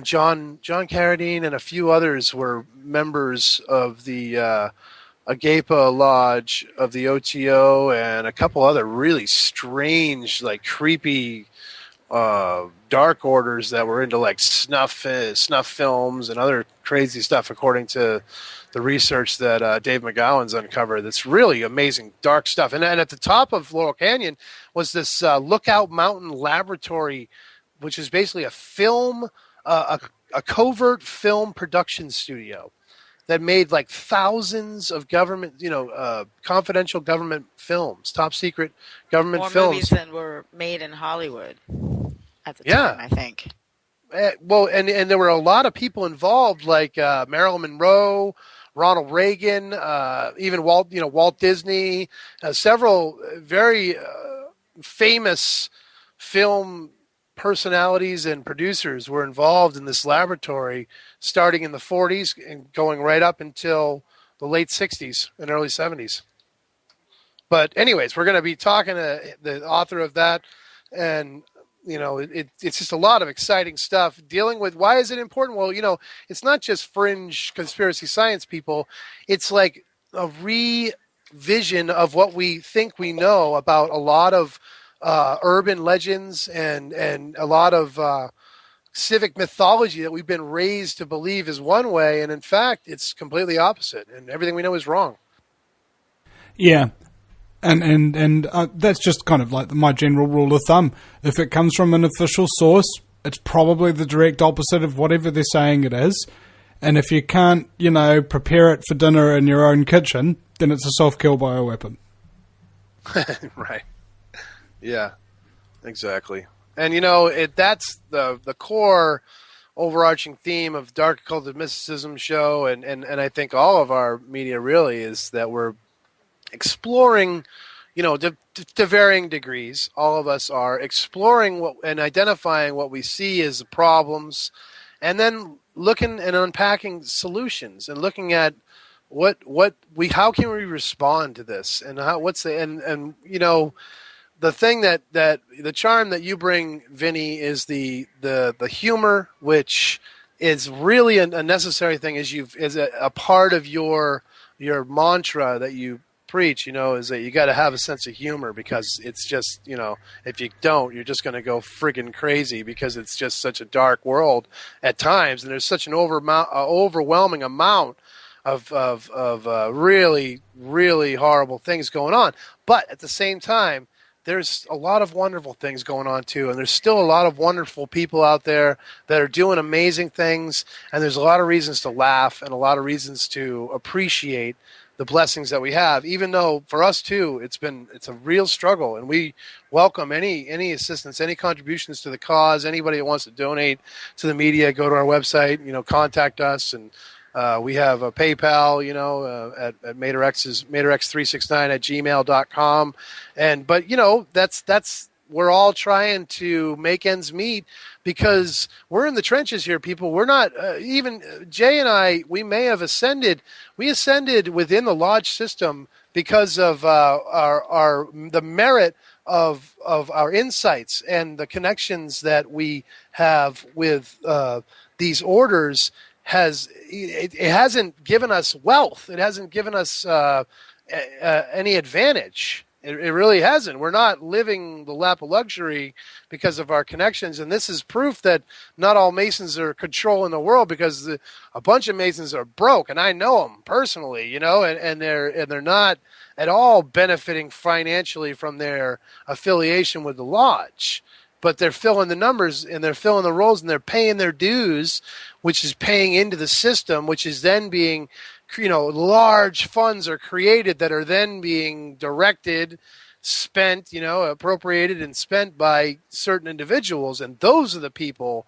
John Carradine and a few others were members of the Agapa Lodge of the OTO and a couple other really strange, like creepy dark orders that were into like snuff films and other crazy stuff, according to the research that Dave McGowan's uncovered. That's really amazing dark stuff. And at the top of Laurel Canyon was this Lookout Mountain Laboratory, which is basically a film, a covert film production studio that made like thousands of government, confidential government films, top secret government More films. movies than were made in Hollywood at the time, I think. Well, and there were a lot of people involved, like Marilyn Monroe, Ronald Reagan, even Walt Disney, several very famous film personalities and producers were involved in this laboratory starting in the 40s and going right up until the late 60s and early 70s. But anyways, we're going to be talking to the author of that, and it's just a lot of exciting stuff dealing with why is it important. Well, it's not just fringe conspiracy science people. It's like a revision of what we think we know about a lot of urban legends and a lot of civic mythology that we've been raised to believe is one way, and in fact it's completely opposite, and everything we know is wrong. Yeah, and that's just kind of like my general rule of thumb. If it comes from an official source, it's probably the direct opposite of whatever they're saying it is. And if you can't, prepare it for dinner in your own kitchen, then it's a self-kill bioweapon. Right. Yeah, exactly. And, that's the core overarching theme of Dark Occulted Mysticism show, and I think all of our media really is that we're exploring, to varying degrees. All of us are exploring and identifying what we see as problems, and then looking and unpacking solutions and looking at how can we respond to this, and the thing that the charm that you bring, Vinny, is the humor, which is really a necessary thing as a part of your mantra that you preach, is that you got to have a sense of humor, because it's just, if you don't, you're just going to go friggin' crazy, because it's just such a dark world at times, and there's such an overwhelming amount of really, really horrible things going on. But at the same time, there's a lot of wonderful things going on too, and there's still a lot of wonderful people out there that are doing amazing things, and there's a lot of reasons to laugh and a lot of reasons to appreciate the blessings that we have, even though for us too it's a real struggle, and we welcome any assistance, any contributions to the cause. Anybody that wants to donate to the media, go to our website, contact us, and we have a PayPal, at materx369@gmail.com. But that's we're all trying to make ends meet, because we're in the trenches here, people. We're not even Jay and I. We may have ascended. We ascended within the lodge system because of the merit of our insights and the connections that we have with these orders. It hasn't given us wealth. It hasn't given us any advantage. It really hasn't. We're not living the lap of luxury because of our connections, and this is proof that not all Masons are controlling the world, because a bunch of Masons are broke, and I know them personally, and they're not at all benefiting financially from their affiliation with the lodge. But they're filling the numbers, and they're filling the roles, and they're paying their dues, which is paying into the system, which is then being, large funds are created that are then being directed, spent, appropriated and spent by certain individuals. And those are the people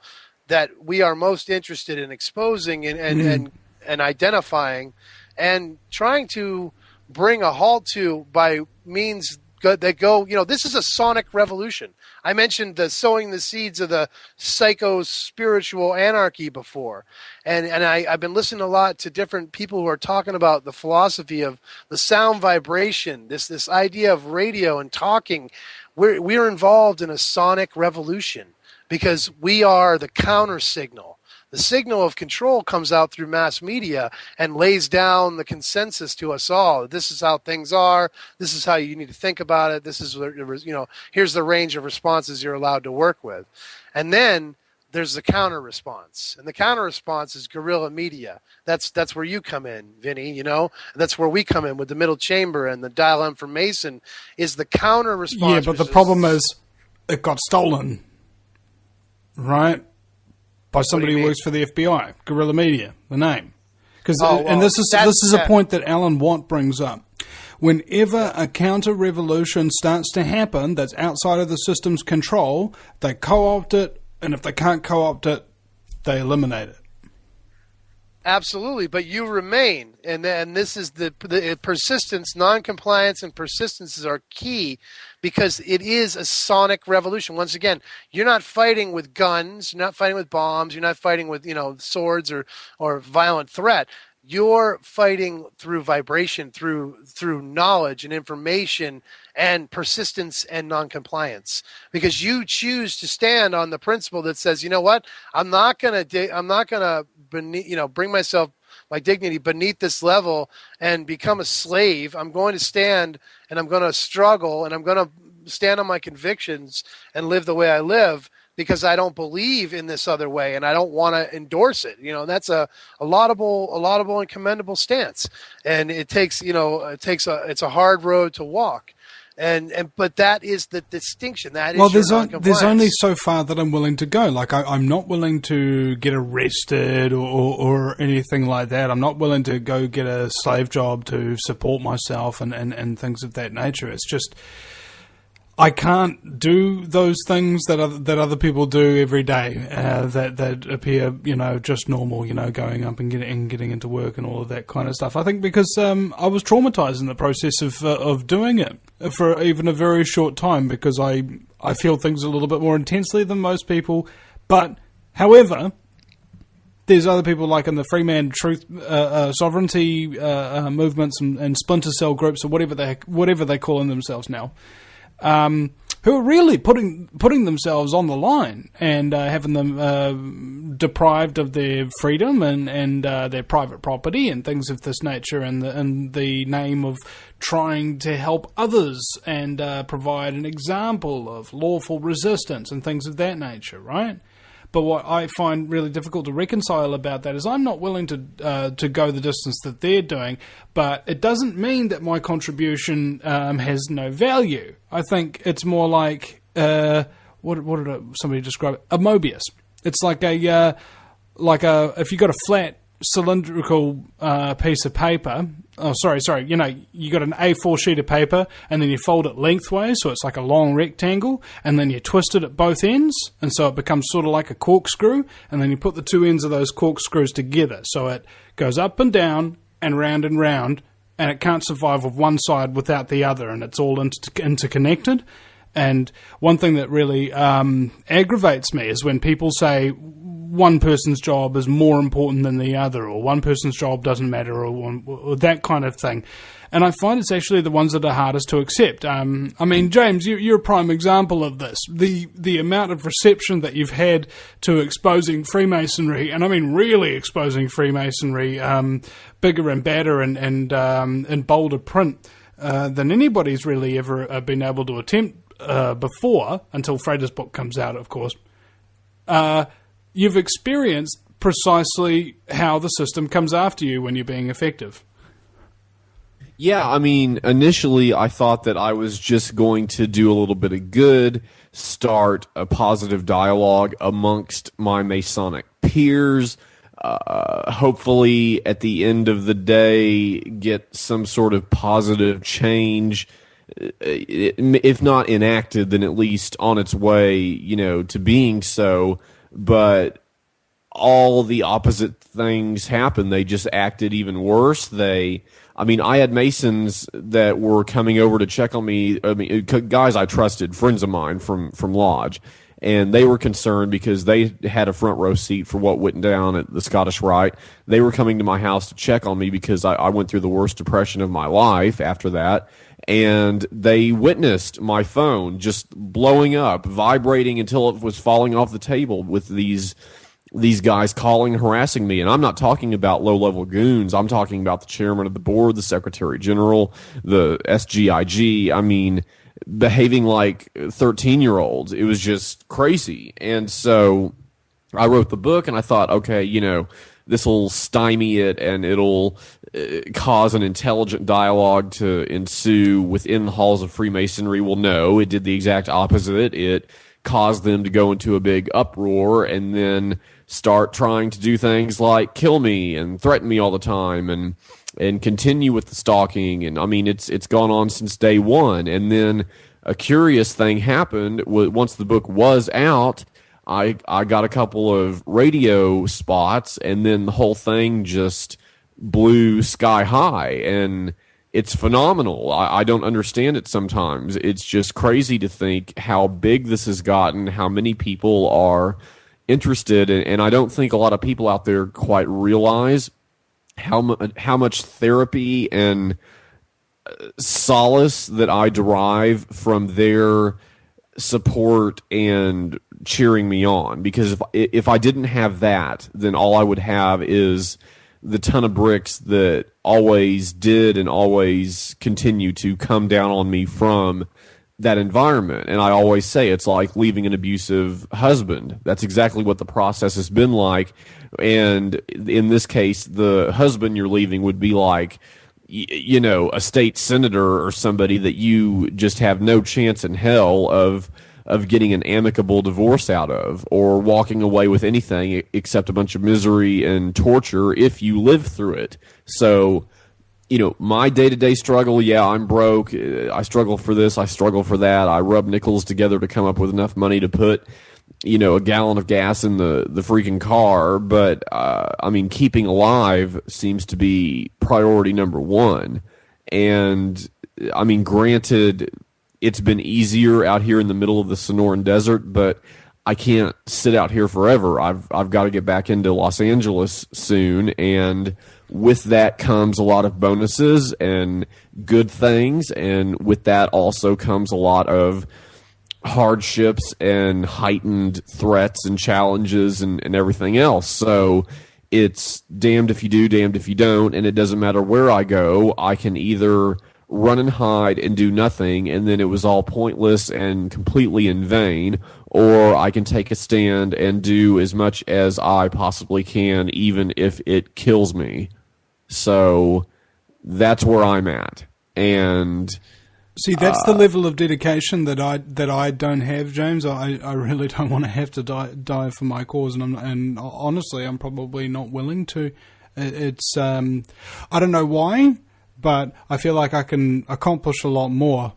that we are most interested in exposing and identifying and trying to bring a halt to by means that go, this is a sonic revolution. I mentioned the sowing the seeds of the psycho-spiritual anarchy before. And I've been listening a lot to different people who are talking about the philosophy of the sound vibration, this idea of radio and talking. We're involved in a sonic revolution, because we are the counter signal. The signal of control comes out through mass media and lays down the consensus to us all. This is how things are. This is how you need to think about it. This is, here's the range of responses you're allowed to work with. And then there's the counter response, and the counter response is guerrilla media. That's where you come in, Vinny. And that's where we come in with the middle chamber and the dial M for Mason is the counter response. Yeah, but the problem is it got stolen, right? By somebody who works for the FBI, guerrilla media, the name. And this is a point that Alan Watt brings up. Whenever a counter-revolution starts to happen that's outside of the system's control, they co-opt it. And if they can't co-opt it, they eliminate it. Absolutely, but you remain, and this is the persistence, non-compliance, and persistences are key because it is a sonic revolution. Once again, you're not fighting with guns, you're not fighting with bombs, you're not fighting with swords or violent threat. You're fighting through vibration, through knowledge and information and persistence and non-compliance, because you choose to stand on the principle that says, you know what, I'm not gonna bring my dignity beneath this level and become a slave. I'm going to stand and I'm going to struggle and I'm going to stand on my convictions and live the way I live, because I don't believe in this other way and I don't want to endorse it. And that's a laudable and commendable stance. And it's a hard road to walk. But that is the distinction. That is there's only so far that I'm willing to go. Like I'm not willing to get arrested or anything like that. I'm not willing to go get a slave job to support myself and things of that nature. It's just I can't do those things that other people do every day that appear, just normal, going up and getting into work and all of that kind of stuff. I think because I was traumatized in the process of doing it for even a very short time, because I feel things a little bit more intensely than most people. But, however, there's other people like in the Freeman Truth Sovereignty movements and splinter cell groups or whatever they call themselves now. Who are really putting themselves on the line and having them deprived of their freedom and their private property and things of this nature, in the name of trying to help others and provide an example of lawful resistance and things of that nature, right? But what I find really difficult to reconcile about that is I'm not willing to go the distance that they're doing, but it doesn't mean that my contribution has no value. I think it's more like what did somebody describe it? A Mobius. It's like if you got a flat cylindrical piece of paper. Oh, sorry. You got an A4 sheet of paper, and then you fold it lengthways, so it's like a long rectangle, and then you twist it at both ends, and so it becomes sort of like a corkscrew, and then you put the two ends of those corkscrews together, so it goes up and down, and round, and it can't survive with one side without the other, and it's all interconnected. And one thing that really aggravates me is when people say one person's job is more important than the other, or one person's job doesn't matter, or that kind of thing. And I find it's actually the ones that are hardest to accept. I mean, James, you're a prime example of this. The amount of reception that you've had to exposing Freemasonry, and I mean really exposing Freemasonry, bigger and badder and bolder print than anybody's really ever been able to attempt before, until Frater's book comes out, of course. You've experienced precisely how the system comes after you when you're being effective. Yeah, I mean, initially I thought that I was just going to do a little bit of good, start a positive dialogue amongst my Masonic peers, hopefully at the end of the day get some sort of positive change, if not enacted, then at least on its way, to being so. But all the opposite things happened. They just acted even worse. I had Masons that were coming over to check on me. I mean, guys I trusted, friends of mine from Lodge, and they were concerned because they had a front row seat for what went down at the Scottish Rite. They were coming to my house to check on me because I went through the worst depression of my life after that. And they witnessed my phone just blowing up, vibrating until it was falling off the table with these these guys calling, harassing me. And I'm not talking about low-level goons. I'm talking about the chairman of the board, the secretary general, the SGIG. I mean, behaving like 13-year-olds. It was just crazy. And so I wrote the book, and I thought, okay, you know, this will stymie it, and it'll cause an intelligent dialogue to ensue within the halls of Freemasonry. Well, no, it did the exact opposite. It caused them to go into a big uproar and then start trying to do things like kill me and threaten me all the time and continue with the stalking. And I mean, it's gone on since day one. And then a curious thing happened once the book was out. I got a couple of radio spots, and then the whole thing just blew sky high, and it's phenomenal. I don't understand it sometimes. It's just crazy to think how big this has gotten, how many people are interested, and I don't think a lot of people out there quite realize how much therapy and solace that I derive from their support and cheering me on. Because if I didn't have that, then all I would have is the ton of bricks that always did and always continue to come down on me from that environment. And I always say it's like leaving an abusive husband. That's exactly what the process has been like. And in this case, the husband you're leaving would be like, you know, a state senator or somebody that you just have no chance in hell of getting an amicable divorce out of, or walking away with anything except a bunch of misery and torture if you live through it. So, you know, my day-to-day struggle, yeah, I'm broke. I struggle for this. I struggle for that. I rub nickels together to come up with enough money to put, you know, a gallon of gas in the freaking car. But, I mean, keeping alive seems to be priority number one. And, I mean, granted, it's been easier out here in the middle of the Sonoran Desert, but I can't sit out here forever. I've got to get back into Los Angeles soon, and with that comes a lot of bonuses and good things, and with that also comes a lot of hardships and heightened threats and challenges and everything else. So it's damned if you do, damned if you don't, and it doesn't matter where I go. I can either run and hide and do nothing, and then it was all pointless and completely in vain, or I can take a stand and do as much as I possibly can, even if it kills me. So that's where I'm at. And see, that's the level of dedication that I don't have, James. I really don't want to have to die for my cause, and honestly, I'm probably not willing to. It's I don't know why, but I feel like I can accomplish a lot more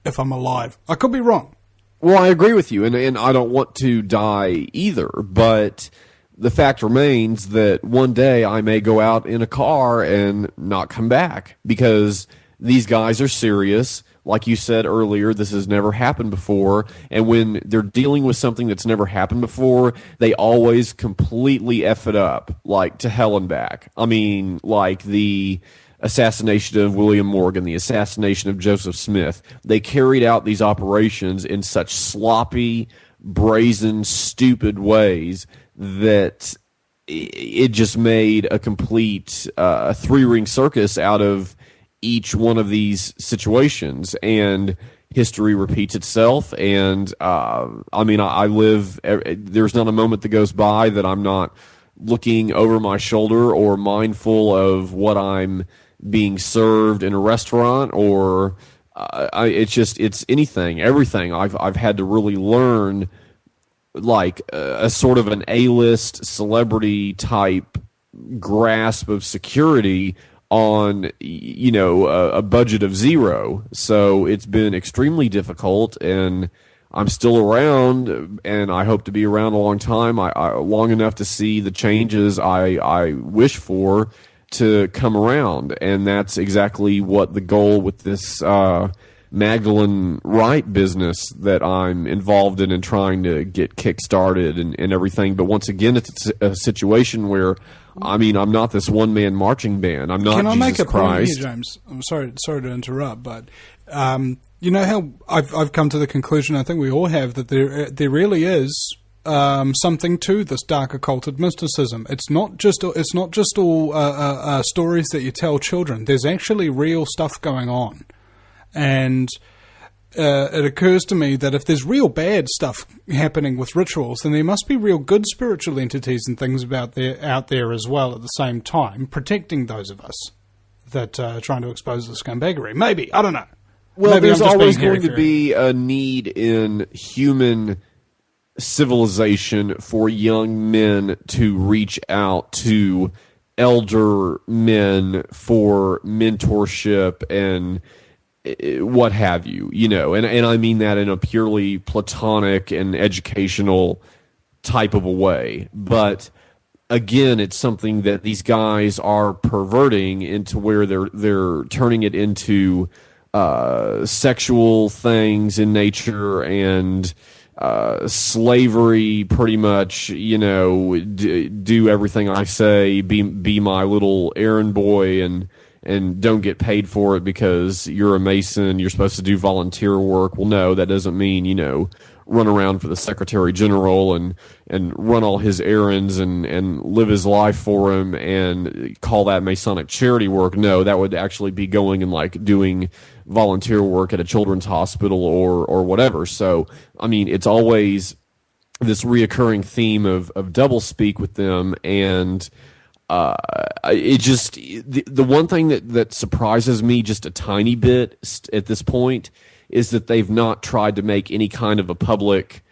if I'm alive. I could be wrong. Well, I agree with you, and I don't want to die either, but the fact remains that one day I may go out in a car and not come back, because these guys are serious. Like you said earlier, this has never happened before, and when they're dealing with something that's never happened before, they always completely F it up, like to hell and back. I mean, like the assassination of William Morgan, the assassination of Joseph Smith. They carried out these operations in such sloppy, brazen, stupid ways that it just made a complete three-ring circus out of each one of these situations. And history repeats itself. And I mean, I live, there's not a moment that goes by that I'm not looking over my shoulder or mindful of what I'm being served in a restaurant, or it's anything, everything. I've had to really learn, like a sort of an A-list celebrity type grasp of security on, you know, a budget of zero. So it's been extremely difficult, and I'm still around, and I hope to be around a long time, long enough to see the changes I wish for to come around. And that's exactly what the goal with this Magdalene Wright business that I'm involved in and trying to get kick-started and everything. But once again, it's a situation where, I mean, I'm not this one-man marching band. I'm not Can I Jesus make a Christ. point here, James? I'm sorry to interrupt, but you know how I've come to the conclusion, I think we all have, that there really is something to this dark occulted mysticism. It's not just all stories that you tell children. There's actually real stuff going on, and it occurs to me that if there's real bad stuff happening with rituals, then there must be real good spiritual entities and things out there as well at the same time, protecting those of us that are trying to expose the scumbaggery. Maybe, I don't know. Well, Maybe there's always being going to be a need in human civilization for young men to reach out to elder men for mentorship and what have you, and I mean that in a purely platonic and educational type of a way. But again, it's something that these guys are perverting into where they're turning it into sexual things in nature and slavery, pretty much. Do everything I say, be my little errand boy, and don't get paid for it because you're a Mason, you're supposed to do volunteer work. Well, no, that doesn't mean, run around for the Secretary General and run all his errands and live his life for him and call that Masonic charity work. No, that would actually be going and doing volunteer work at a children's hospital or whatever. So, I mean, it's always this reoccurring theme of doublespeak with them, and it just the one thing that surprises me just a tiny bit at this point is that they've not tried to make any kind of a public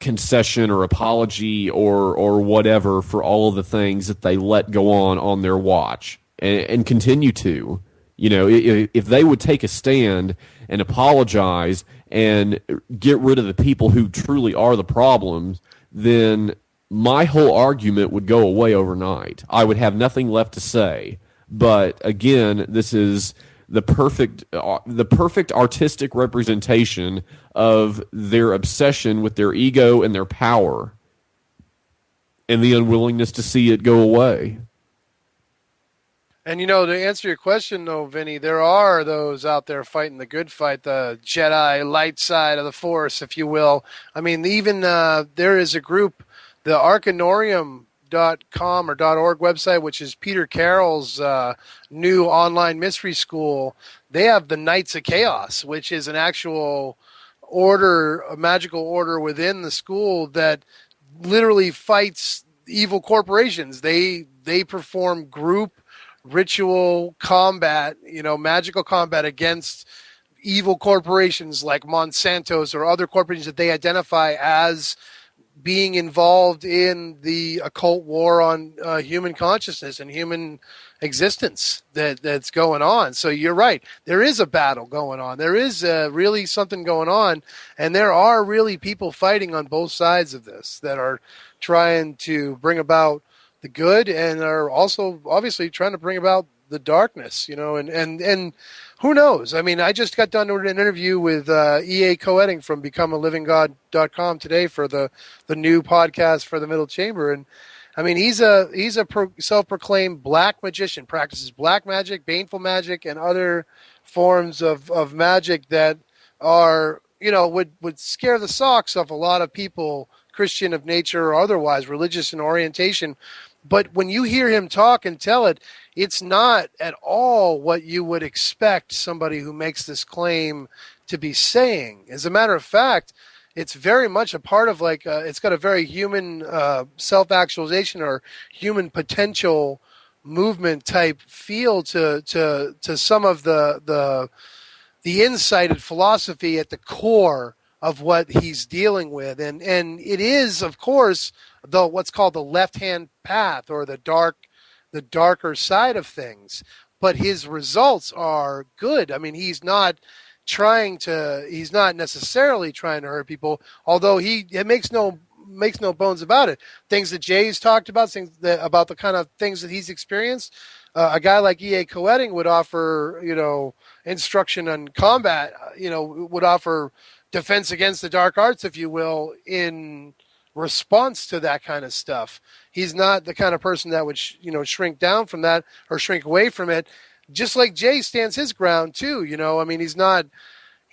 concession or apology or whatever for all of the things that they let go on their watch and continue to. If they would take a stand and apologize and get rid of the people who truly are the problems, then my whole argument would go away overnight. I would have nothing left to say. But again, this is the perfect artistic representation of their obsession with their ego and their power and the unwillingness to see it go away. And, to answer your question, though, Vinny, there are those out there fighting the good fight, the Jedi light side of the Force, if you will. I mean, even there is a group, the Arcanorium.com or .org website, which is Peter Carroll's new online mystery school. They have the Knights of Chaos, which is an actual order, a magical order within the school that literally fights evil corporations. They perform group ritual combat, magical combat against evil corporations like Monsanto's or other corporations that they identify as being involved in the occult war on human consciousness and human existence that's going on. So you're right. There is a battle going on. There is really something going on, and there are really people fighting on both sides of this that are trying to bring about the good and are also obviously trying to bring about the darkness, and who knows? I mean, I just got done with an interview with E.A. Coetting from BecomeALivingGod.com today for the new podcast for the Middle Chamber. And I mean, he's a self-proclaimed black magician, practices black magic, baneful magic, and other forms of magic that are, would scare the socks off a lot of people, Christian of nature or otherwise, religious in orientation. But when you hear him talk and tell it, it's not at all what you would expect somebody who makes this claim to be saying. As a matter of fact, it's very much a part of it's got a very human self-actualization or human potential movement type feel to some of the insighted philosophy at the core of what he's dealing with. And it is, of course, what's called the left-hand path or the darker side of things. But his results are good. I mean, he's not necessarily trying to hurt people, although it makes no bones about it. Things that Jay's talked about, about the kind of things that he's experienced. A guy like E.A. Coetting would offer, instruction on combat, would offer defense against the dark arts, if you will, in response to that kind of stuff. He's not the kind of person that would, shrink down from that or shrink away from it. Just like Jay stands his ground too, I mean, he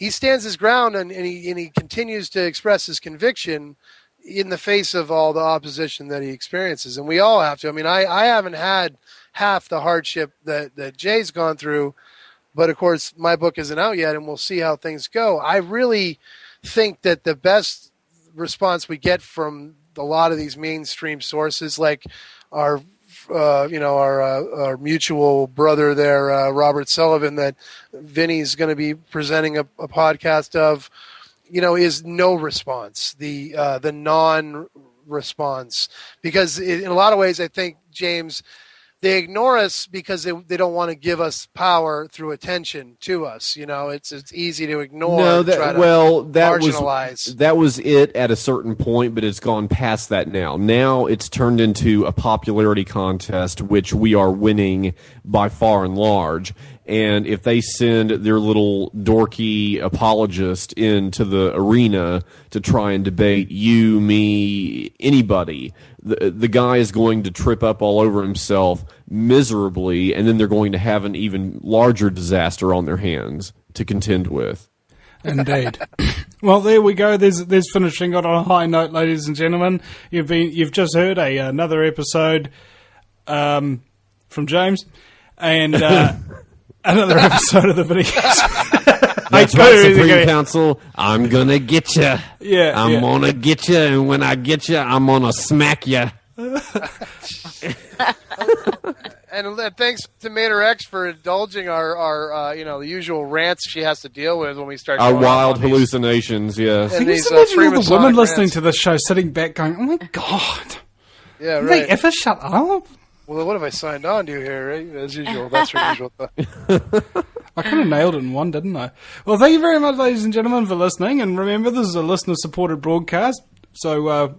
stands his ground and he continues to express his conviction in the face of all the opposition that he experiences, and we all have to. I mean, I haven't had half the hardship that Jay's gone through, but of course my book isn't out yet, and we'll see how things go. I really think that the best response we get from a lot of these mainstream sources, like our mutual brother there, Robert Sullivan, that Vinny's going to be presenting a podcast of, is no response, the non-response, because in a lot of ways, I think, James, they ignore us because they don't want to give us power through attention to us. It's easy to ignore. No, marginalize. That was it at a certain point, but it's gone past that now. Now it's turned into a popularity contest, which we are winning by far and large. And if they send their little dorky apologist into the arena to try and debate you, me, anybody, the guy is going to trip up all over himself miserably, and then they're going to have an even larger disaster on their hands to contend with. Indeed. Well, there we go. There's finishing on a high note, ladies and gentlemen. You've just heard another episode from James, and another episode of the video. That's right, Supreme Council. I'm gonna get you. Yeah, I'm gonna get you, and when I get you, I'm gonna smack you. And thanks to Mater X for indulging our the usual rants she has to deal with when we start our wild hallucinations. Yes. Can you imagine all the women listening to this show, sitting back, going, "Oh my god, yeah, right. They ever shut up?" Well, what have I signed on to here? Right? As usual, that's your usual thing. I kind of nailed it in one, didn't I? Well, thank you very much, ladies and gentlemen, for listening. And remember, this is a listener-supported broadcast, so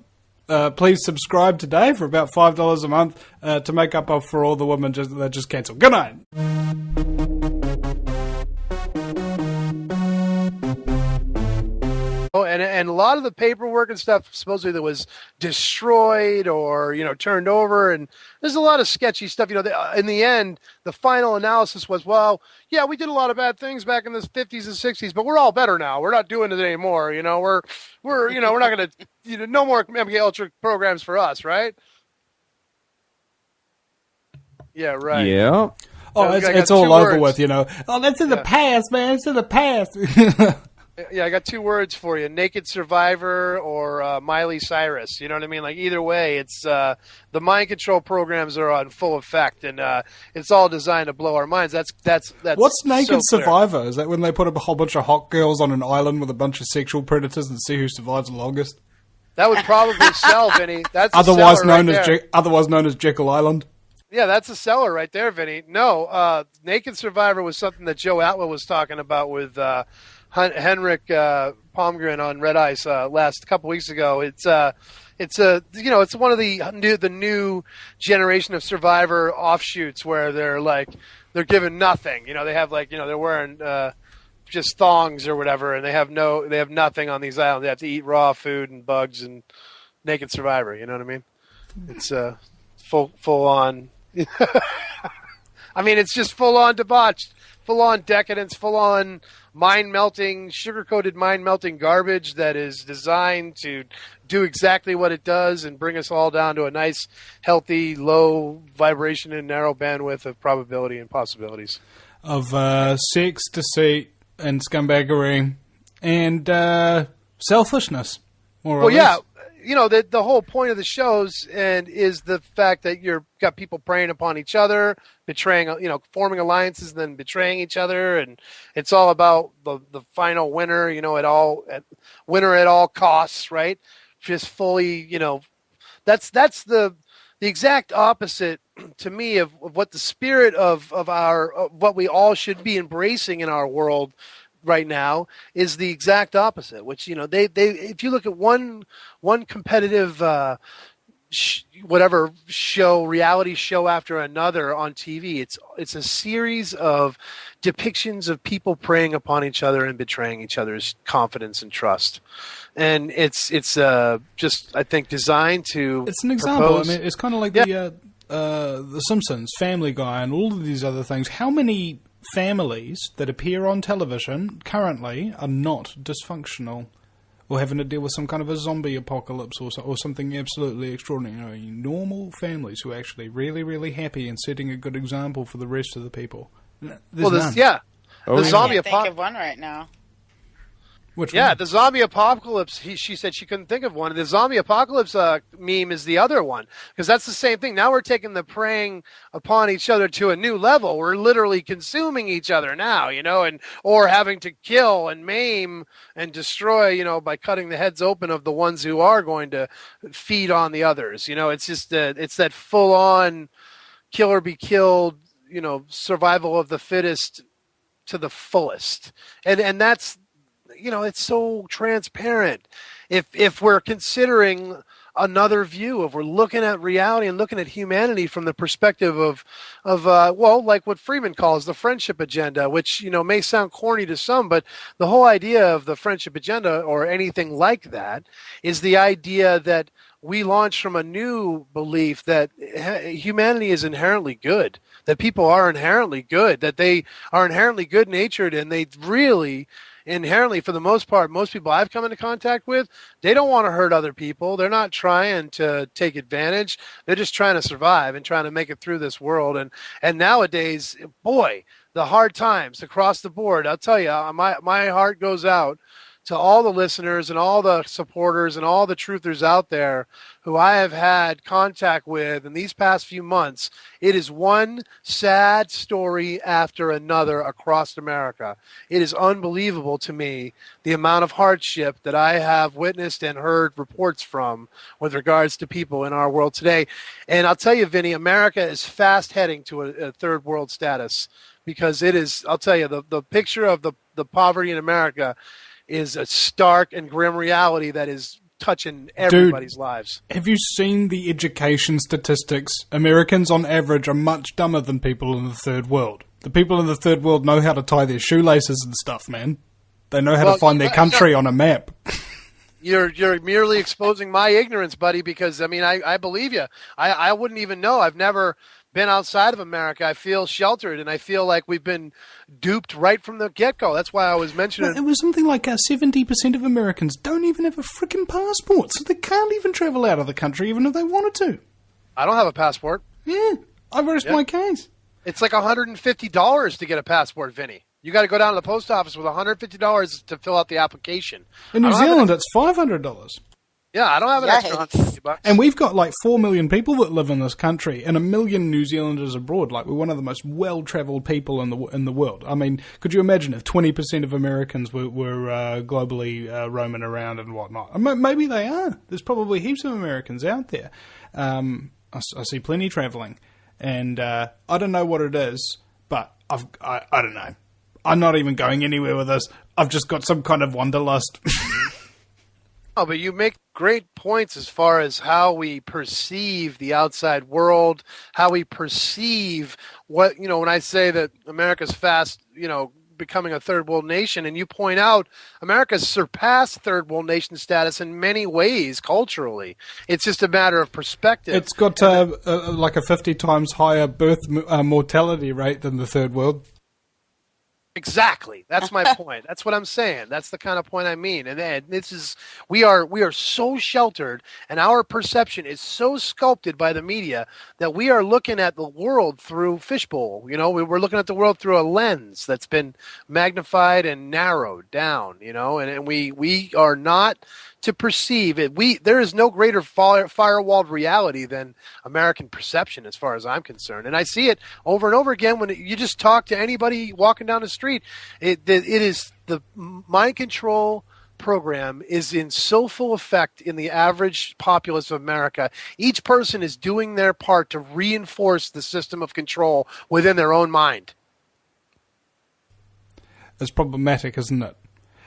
please subscribe today for about $5 a month to make up for all the women that just cancelled. Good night. Oh, and a lot of the paperwork and stuff supposedly that was destroyed or turned over, and there's a lot of sketchy stuff. In the end, the final analysis was, well, yeah, we did a lot of bad things back in the 50s and 60s, but we're all better now. We're not doing it anymore. We're not going to no more MK Ultra programs for us, right? Yeah, right. Yeah. Oh, it's all over with. Oh, that's in the past, man. It's in the past. Yeah, I got two words for you: Naked Survivor or Miley Cyrus. You know what I mean? Like either way, it's the mind control programs are on full effect, and it's all designed to blow our minds. That's What's Naked so Survivor? Is that when they put a whole bunch of hot girls on an island with a bunch of sexual predators and see who survives the longest? That would probably sell, Vinny. That's otherwise known as Jekyll Island. Yeah, that's a seller right there, Vinny. No, Naked Survivor was something that Joe Atwell was talking about with Henrik Palmgren on Red Ice last couple weeks ago. It's one of the new generation of Survivor offshoots where they're given nothing. They have they're wearing just thongs or whatever, and they have nothing on these islands. They have to eat raw food and bugs and Naked Survivor. You know what I mean? It's full on. I mean, it's just full on debauched, full on decadence, full on mind-melting, sugar-coated mind-melting garbage that is designed to do exactly what it does and bring us all down to a nice, healthy, low vibration and narrow bandwidth of probability and possibilities. Of sex, deceit, and scumbaggery, and selfishness, more or less. Yeah. The whole point of the shows is the fact that you've got people preying upon each other, betraying, forming alliances and then betraying each other. And it's all about the final winner, winner at all costs, right? Just fully, that's the exact opposite to me of what the spirit of what we all should be embracing in our world right now is the exact opposite, which they if you look at one competitive reality show after another on TV, it's a series of depictions of people preying upon each other and betraying each other's confidence and trust, and it's just I think designed to. It's an example. I mean, it's kind of like the Simpsons, Family Guy, and all of these other things. How many families that appear on television currently are not dysfunctional? or having to deal with some kind of a zombie apocalypse or something absolutely extraordinary. Normal families who are actually really, really happy and setting a good example for the rest of the people. There's none. Yeah. Oh, The yeah. zombie I can't think of one right now. Which Yeah, one? the zombie apocalypse. She said she couldn't think of one. The zombie apocalypse meme is the other one, because that's the same thing. Now we're taking the preying upon each other to a new level. We're literally consuming each other now, and or having to kill and maim and destroy, by cutting the heads open of the ones who are going to feed on the others. It's just it's that full on kill or be killed, survival of the fittest to the fullest, and that's. It's so transparent. If we're considering another view, if we're looking at reality and looking at humanity from the perspective of like what Freeman calls the friendship agenda, which, may sound corny to some, but the whole idea of the friendship agenda or anything like that is the idea that we launch from a new belief that humanity is inherently good, that people are inherently good, that they are inherently good-natured, and they really inherently, for the most part, most people I've come into contact with, they don't want to hurt other people. They're not trying to take advantage. They're just trying to survive and trying to make it through this world. And nowadays, boy, the hard times across the board, I'll tell you, my heart goes out to all the listeners and all the supporters and all the truthers out there who I have had contact with in these past few months. It is one sad story after another across America. It is unbelievable to me the amount of hardship that I have witnessed and heard reports from with regards to people in our world today. And I'll tell you, Vinny, America is fast heading to a third world status, because it is, I'll tell you, the picture of the poverty in America is a stark and grim reality that is touching everybody's lives. Have you seen the education statistics? Americans on average are much dumber than people in the third world. The people in the third world know how to tie their shoelaces and stuff, man. They know how to find their country on a map. You're merely exposing my ignorance, buddy, because, I believe you. I wouldn't even know. I've never been outside of America. I feel sheltered, and I feel like we've been duped right from the get-go. That's why I was mentioning... Well, it was something like 70% of Americans don't even have a freaking passport, so they can't even travel out of the country even if they wanted to. I don't have a passport. Yeah, I've rest my case. It's like $150 to get a passport, Vinny. You got to go down to the post office with $150 to fill out the application. In New Zealand, it's $500. Yeah, I don't have an extra $150. And we've got like 4 million people that live in this country, and 1 million New Zealanders abroad. Like, we're one of the most well-travelled people in the world. I mean, could you imagine if 20% of Americans were globally roaming around and whatnot? Maybe they are. There's probably heaps of Americans out there. I see plenty travelling, and I don't know what it is, but I don't know. I'm not even going anywhere with this. I've just got some kind of wanderlust. Oh, but you make great points as far as how we perceive the outside world, how we perceive what, when I say that America's fast, becoming a third world nation, and you point out America's surpassed third world nation status in many ways culturally. It's just a matter of perspective. It's got like a 50 times higher birth mortality rate than the third world. Exactly. That's my point. That's what I'm saying. That's the kind of point I mean. And we are so sheltered, and our perception is so sculpted by the media that we are looking at the world through fishbowl. We're looking at the world through a lens that's been magnified and narrowed down, and we are not to perceive it. There is no greater firewalled reality than American perception, as far as I'm concerned. And I see it over and over again when you just talk to anybody walking down the street. It is the mind control program is in so full effect in the average populace of America. Each person is doing their part to reinforce the system of control within their own mind. It's problematic, isn't it?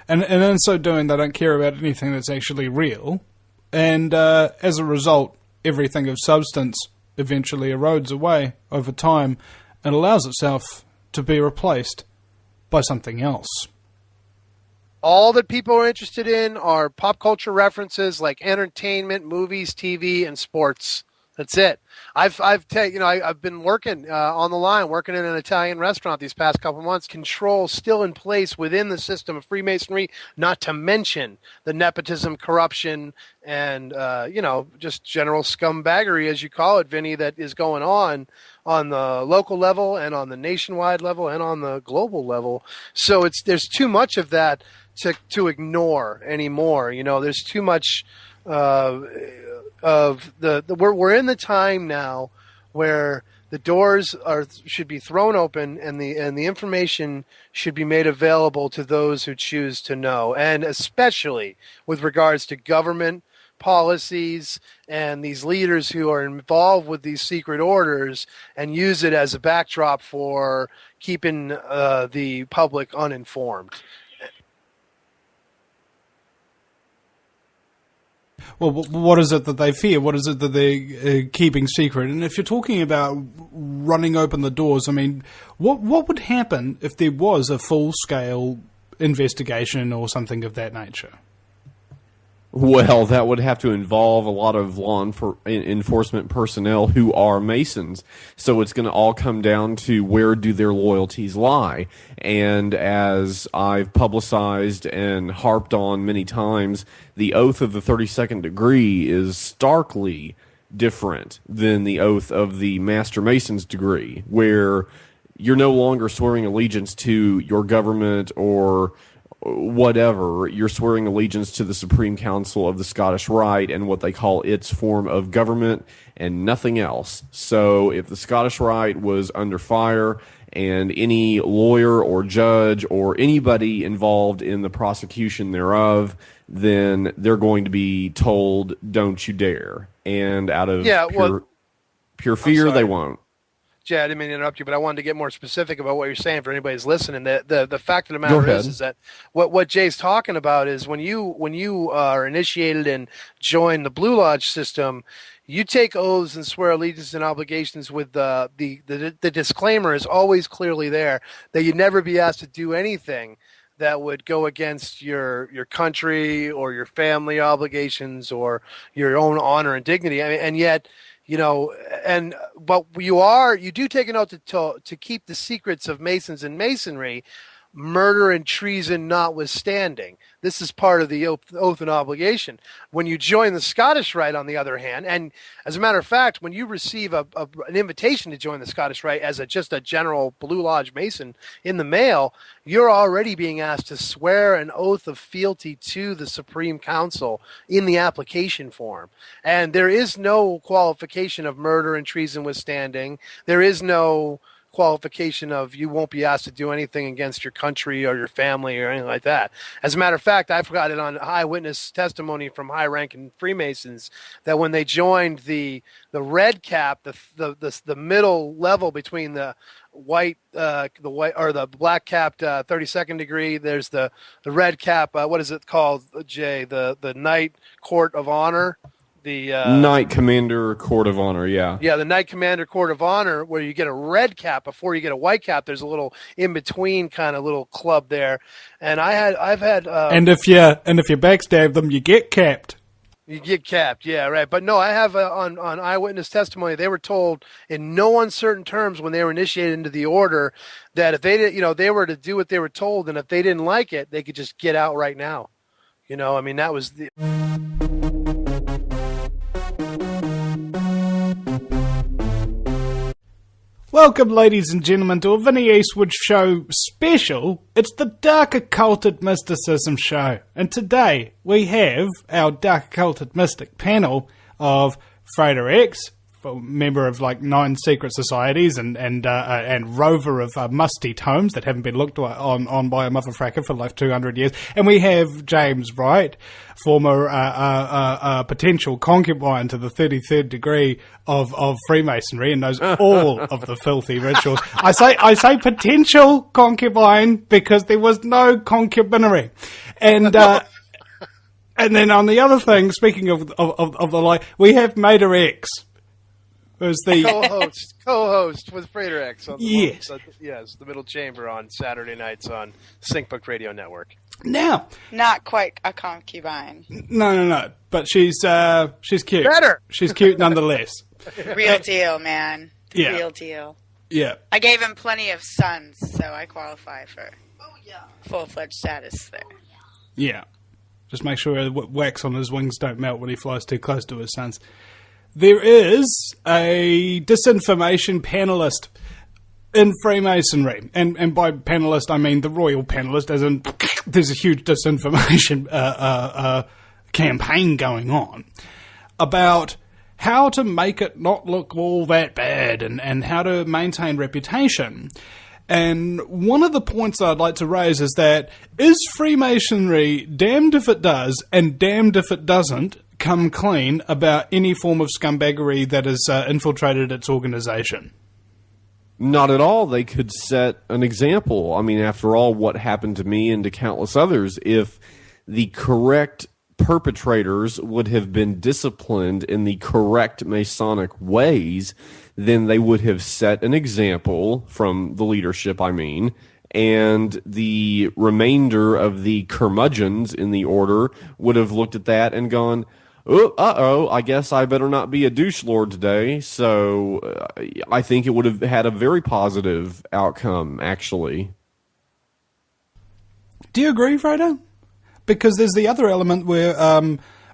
And in so doing, they don't care about anything that's actually real. And as a result, everything of substance eventually erodes away over time and allows itself to be replaced by something else. All that people are interested in are pop culture references like entertainment, movies, TV, and sports. That's it. I've been working on the line, working in an Italian restaurant these past couple of months. Control still in place within the system of Freemasonry, not to mention the nepotism, corruption, and just general scumbaggery, as you call it, Vinny, that is going on the local level and on the nationwide level and on the global level. So there's too much of that to ignore anymore. There's too much. We're in the time now where the doors should be thrown open and the information should be made available to those who choose to know, and especially with regards to government policies and these leaders who are involved with these secret orders and use it as a backdrop for keeping the public uninformed. Well, what is it that they fear? What is it that they're keeping secret? And if you're talking about running open the doors, I mean, what would happen if there was a full-scale investigation or something of that nature? Well, that would have to involve a lot of law enforcement personnel who are Masons. So it's going to all come down to where do their loyalties lie. And as I've publicized and harped on many times, the oath of the 32nd degree is starkly different than the oath of the Master Mason's degree, where you're no longer swearing allegiance to your government or whatever. You're swearing allegiance to the Supreme Council of the Scottish Rite and what they call its form of government and nothing else. So if the Scottish Rite was under fire and any lawyer or judge or anybody involved in the prosecution thereof, then they're going to be told, don't you dare. And out of pure fear, they won't. Jay, I didn't mean to interrupt you, but I wanted to get more specific about what you're saying for anybody who's listening. The fact of the matter is that what Jay's talking about is when you are initiated and join the Blue Lodge system, you take oaths and swear allegiance and obligations with the disclaimer is always clearly there that you'd never be asked to do anything that would go against your country or your family obligations or your own honor and dignity. I mean, and yet, but you do take an oath to keep the secrets of Masons and Masonry, murder and treason notwithstanding. This is part of the oath and obligation. When you join the Scottish Rite, on the other hand, and as a matter of fact, when you receive an invitation to join the Scottish Rite as just a general Blue Lodge Mason in the mail, you're already being asked to swear an oath of fealty to the Supreme Council in the application form. And there is no qualification of murder and treason withstanding. There is no qualification of you won't be asked to do anything against your country or your family or anything like that. As a matter of fact, I've got it on eyewitness testimony from high-ranking Freemasons that when they joined the red cap, the middle level between the white or the black capped 32nd degree, there's the red cap. What is it called, Jay? The Knight Court of Honor. The Knight Commander Court of Honor, yeah. Yeah, the Knight Commander Court of Honor, where you get a red cap before you get a white cap. There's a little in-between kind of little club there. And I've had and if you backstab them, you get capped. You get capped, yeah, right. But no, I have on eyewitness testimony, they were told in no uncertain terms when they were initiated into the order that if they did, they were to do what they were told, and if they didn't like it, they could just get out right now. I mean, that was the. Welcome, ladies and gentlemen, to a Vinny Eastwood Show special. It's the Dark Occulted Mysticism Show. And today we have our Dark Occulted Mystic panel of Frater X, member of like 9 secret societies and rover of musty tomes that haven't been looked on by a motherfracker for like 200 years. And we have James Wright, former potential concubine to the 33rd degree of Freemasonry and knows all of the filthy rituals. I say potential concubine because there was no concubinary. And and then on the other thing, speaking of the like, we have Mater X. Was the co-host with Frater X on the the Middle Chamber on Saturday nights on SyncBook Radio Network. Now, not quite a concubine. No, but she's cute. Better. She's cute nonetheless. Real deal, man. Yeah. Real deal. Yeah. I gave him plenty of sons, so I qualify for full-fledged status there. Yeah. Just make sure wax on his wings don't melt when he flies too close to his sons. There is a disinformation panelist in Freemasonry. And by panelist, I mean the royal panelist, as in there's a huge disinformation campaign going on about how to make it not look all that bad and how to maintain reputation. And one of the points I'd like to raise is that is Freemasonry damned if it does and damned if it doesn't come clean about any form of scumbaggery that has infiltrated its organization? Not at all. They could set an example. I mean, after all, what happened to me and to countless others, if the correct perpetrators would have been disciplined in the correct Masonic ways, then they would have set an example from the leadership, and the remainder of the curmudgeons in the order would have looked at that and gone, oh, I guess I better not be a douche lord today. So I think it would have had a very positive outcome, actually. Do you agree, Frater? Because there's the other element where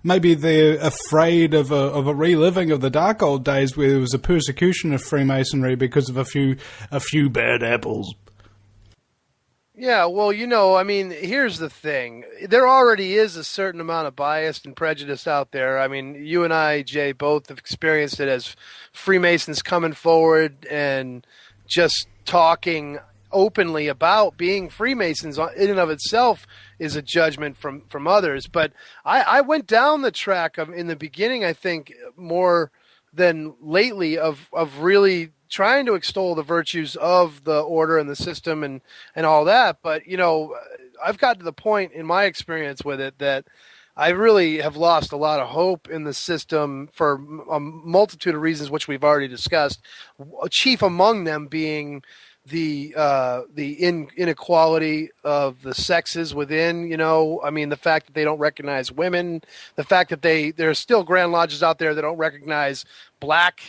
maybe they're afraid of a reliving of the dark old days where there was a persecution of Freemasonry because of a few bad apples. Yeah, well, here's the thing. There already is a certain amount of bias and prejudice out there. I mean, you and I, Jay, both have experienced it as Freemasons coming forward and just talking openly about being Freemasons in and of itself is a judgment from others. But I went down the track of, in the beginning, I think, more than lately of really trying to extol the virtues of the order and the system and all that. But, I've got to the point in my experience with it that I really have lost a lot of hope in the system for a multitude of reasons, which we've already discussed, chief among them being the inequality of the sexes within, the fact that they don't recognize women, the fact that there's still Grand Lodges out there that don't recognize black,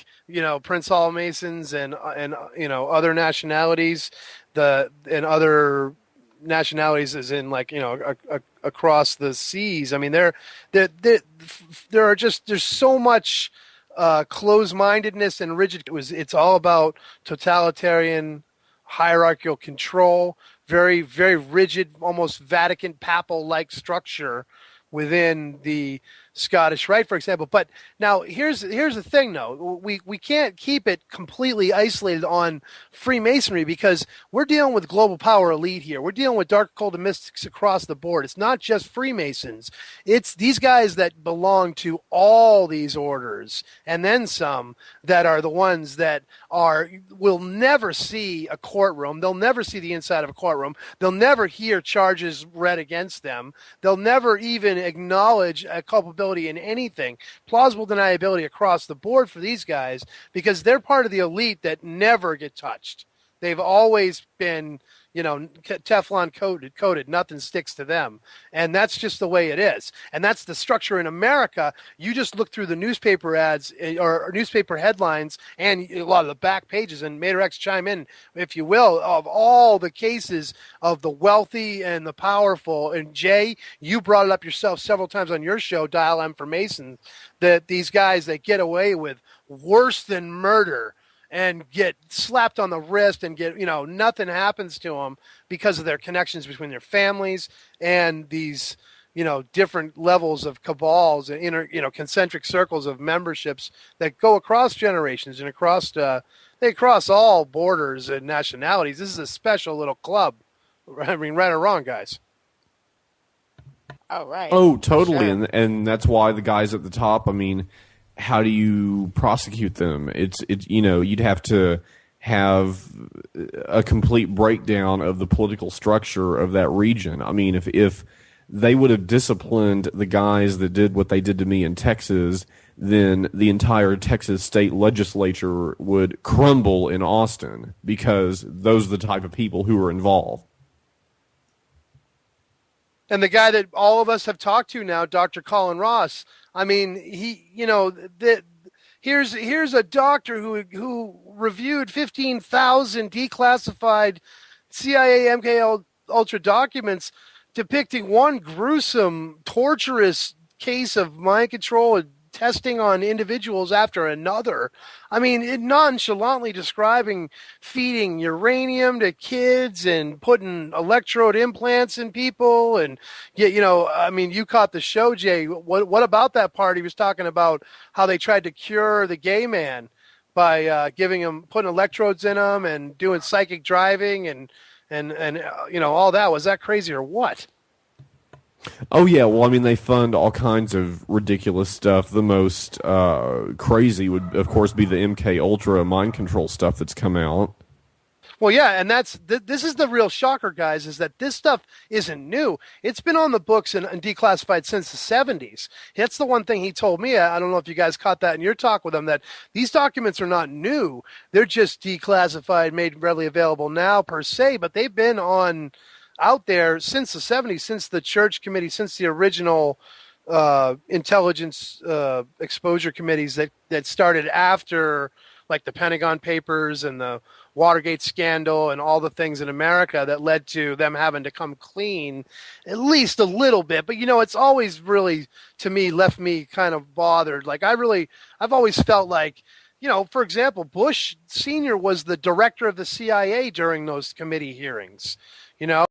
Prince Hall Masons and other nationalities, and other nationalities as in across the seas. I mean, there's so much closed-mindedness and rigid. It's all about totalitarian hierarchical control, very, very rigid, almost Vatican papal-like structure within the Scottish Rite, for example. But now here's the thing, though. We can't keep it completely isolated on Freemasonry because we're dealing with global power elite here. We're dealing with dark occult mystics across the board. It's not just Freemasons. It's these guys that belong to all these orders and then some that are the ones that will never see a courtroom. They'll never see the inside of a courtroom. They'll never hear charges read against them. They'll never even acknowledge a culpability in anything, plausible deniability across the board for these guys because they're part of the elite that never get touched. They've always been, Teflon coated, nothing sticks to them. And that's just the way it is. And that's the structure in America. You just look through the newspaper ads or newspaper headlines and a lot of the back pages, and Mater X chime in, if you will, of all the cases of the wealthy and the powerful. And Jay, you brought it up yourself several times on your show, Dial M for Mason, that these guys that get away with worse than murder and get slapped on the wrist and get, nothing happens to them because of their connections between their families and these, different levels of cabals and concentric circles of memberships that go across generations and they cross all borders and nationalities. This is a special little club. I mean, right or wrong, guys. Oh, right. Oh, totally. Sure. And that's why the guys at the top, how do you prosecute them? You'd have to have a complete breakdown of the political structure of that region. If they would have disciplined the guys that did what they did to me in Texas, then the entire Texas state legislature would crumble in Austin because those are the type of people who are involved. And the guy that all of us have talked to now, Dr. Colin Ross, here's a doctor who reviewed 15,000 declassified CIA MK Ultra documents depicting one gruesome, torturous case of mind control and testing on individuals after another. I mean, it nonchalantly describing feeding uranium to kids and putting electrode implants in people. And, I mean, you caught the show, Jay. What about that part? He was talking about how they tried to cure the gay man by putting electrodes in him and doing psychic driving and all that. Was that crazy or what? Oh yeah, well I mean they fund all kinds of ridiculous stuff. The most crazy would of course be the MK Ultra mind control stuff that's come out. Well, yeah, and this is the real shocker, guys, is that this stuff isn't new. It's been on the books and declassified since the 70s. That's the one thing he told me. I don't know if you guys caught that in your talk with him, that these documents are not new. They're just declassified, made readily available now per se, but they've been out there since the 70s, since the Church Committee, since the original intelligence exposure committees that started after, like, the Pentagon Papers and the Watergate scandal and all the things in America that led to them having to come clean at least a little bit. But, it's always really, to me, left me kind of bothered. Like, I've always felt like, for example, Bush Sr. was the director of the CIA during those committee hearings,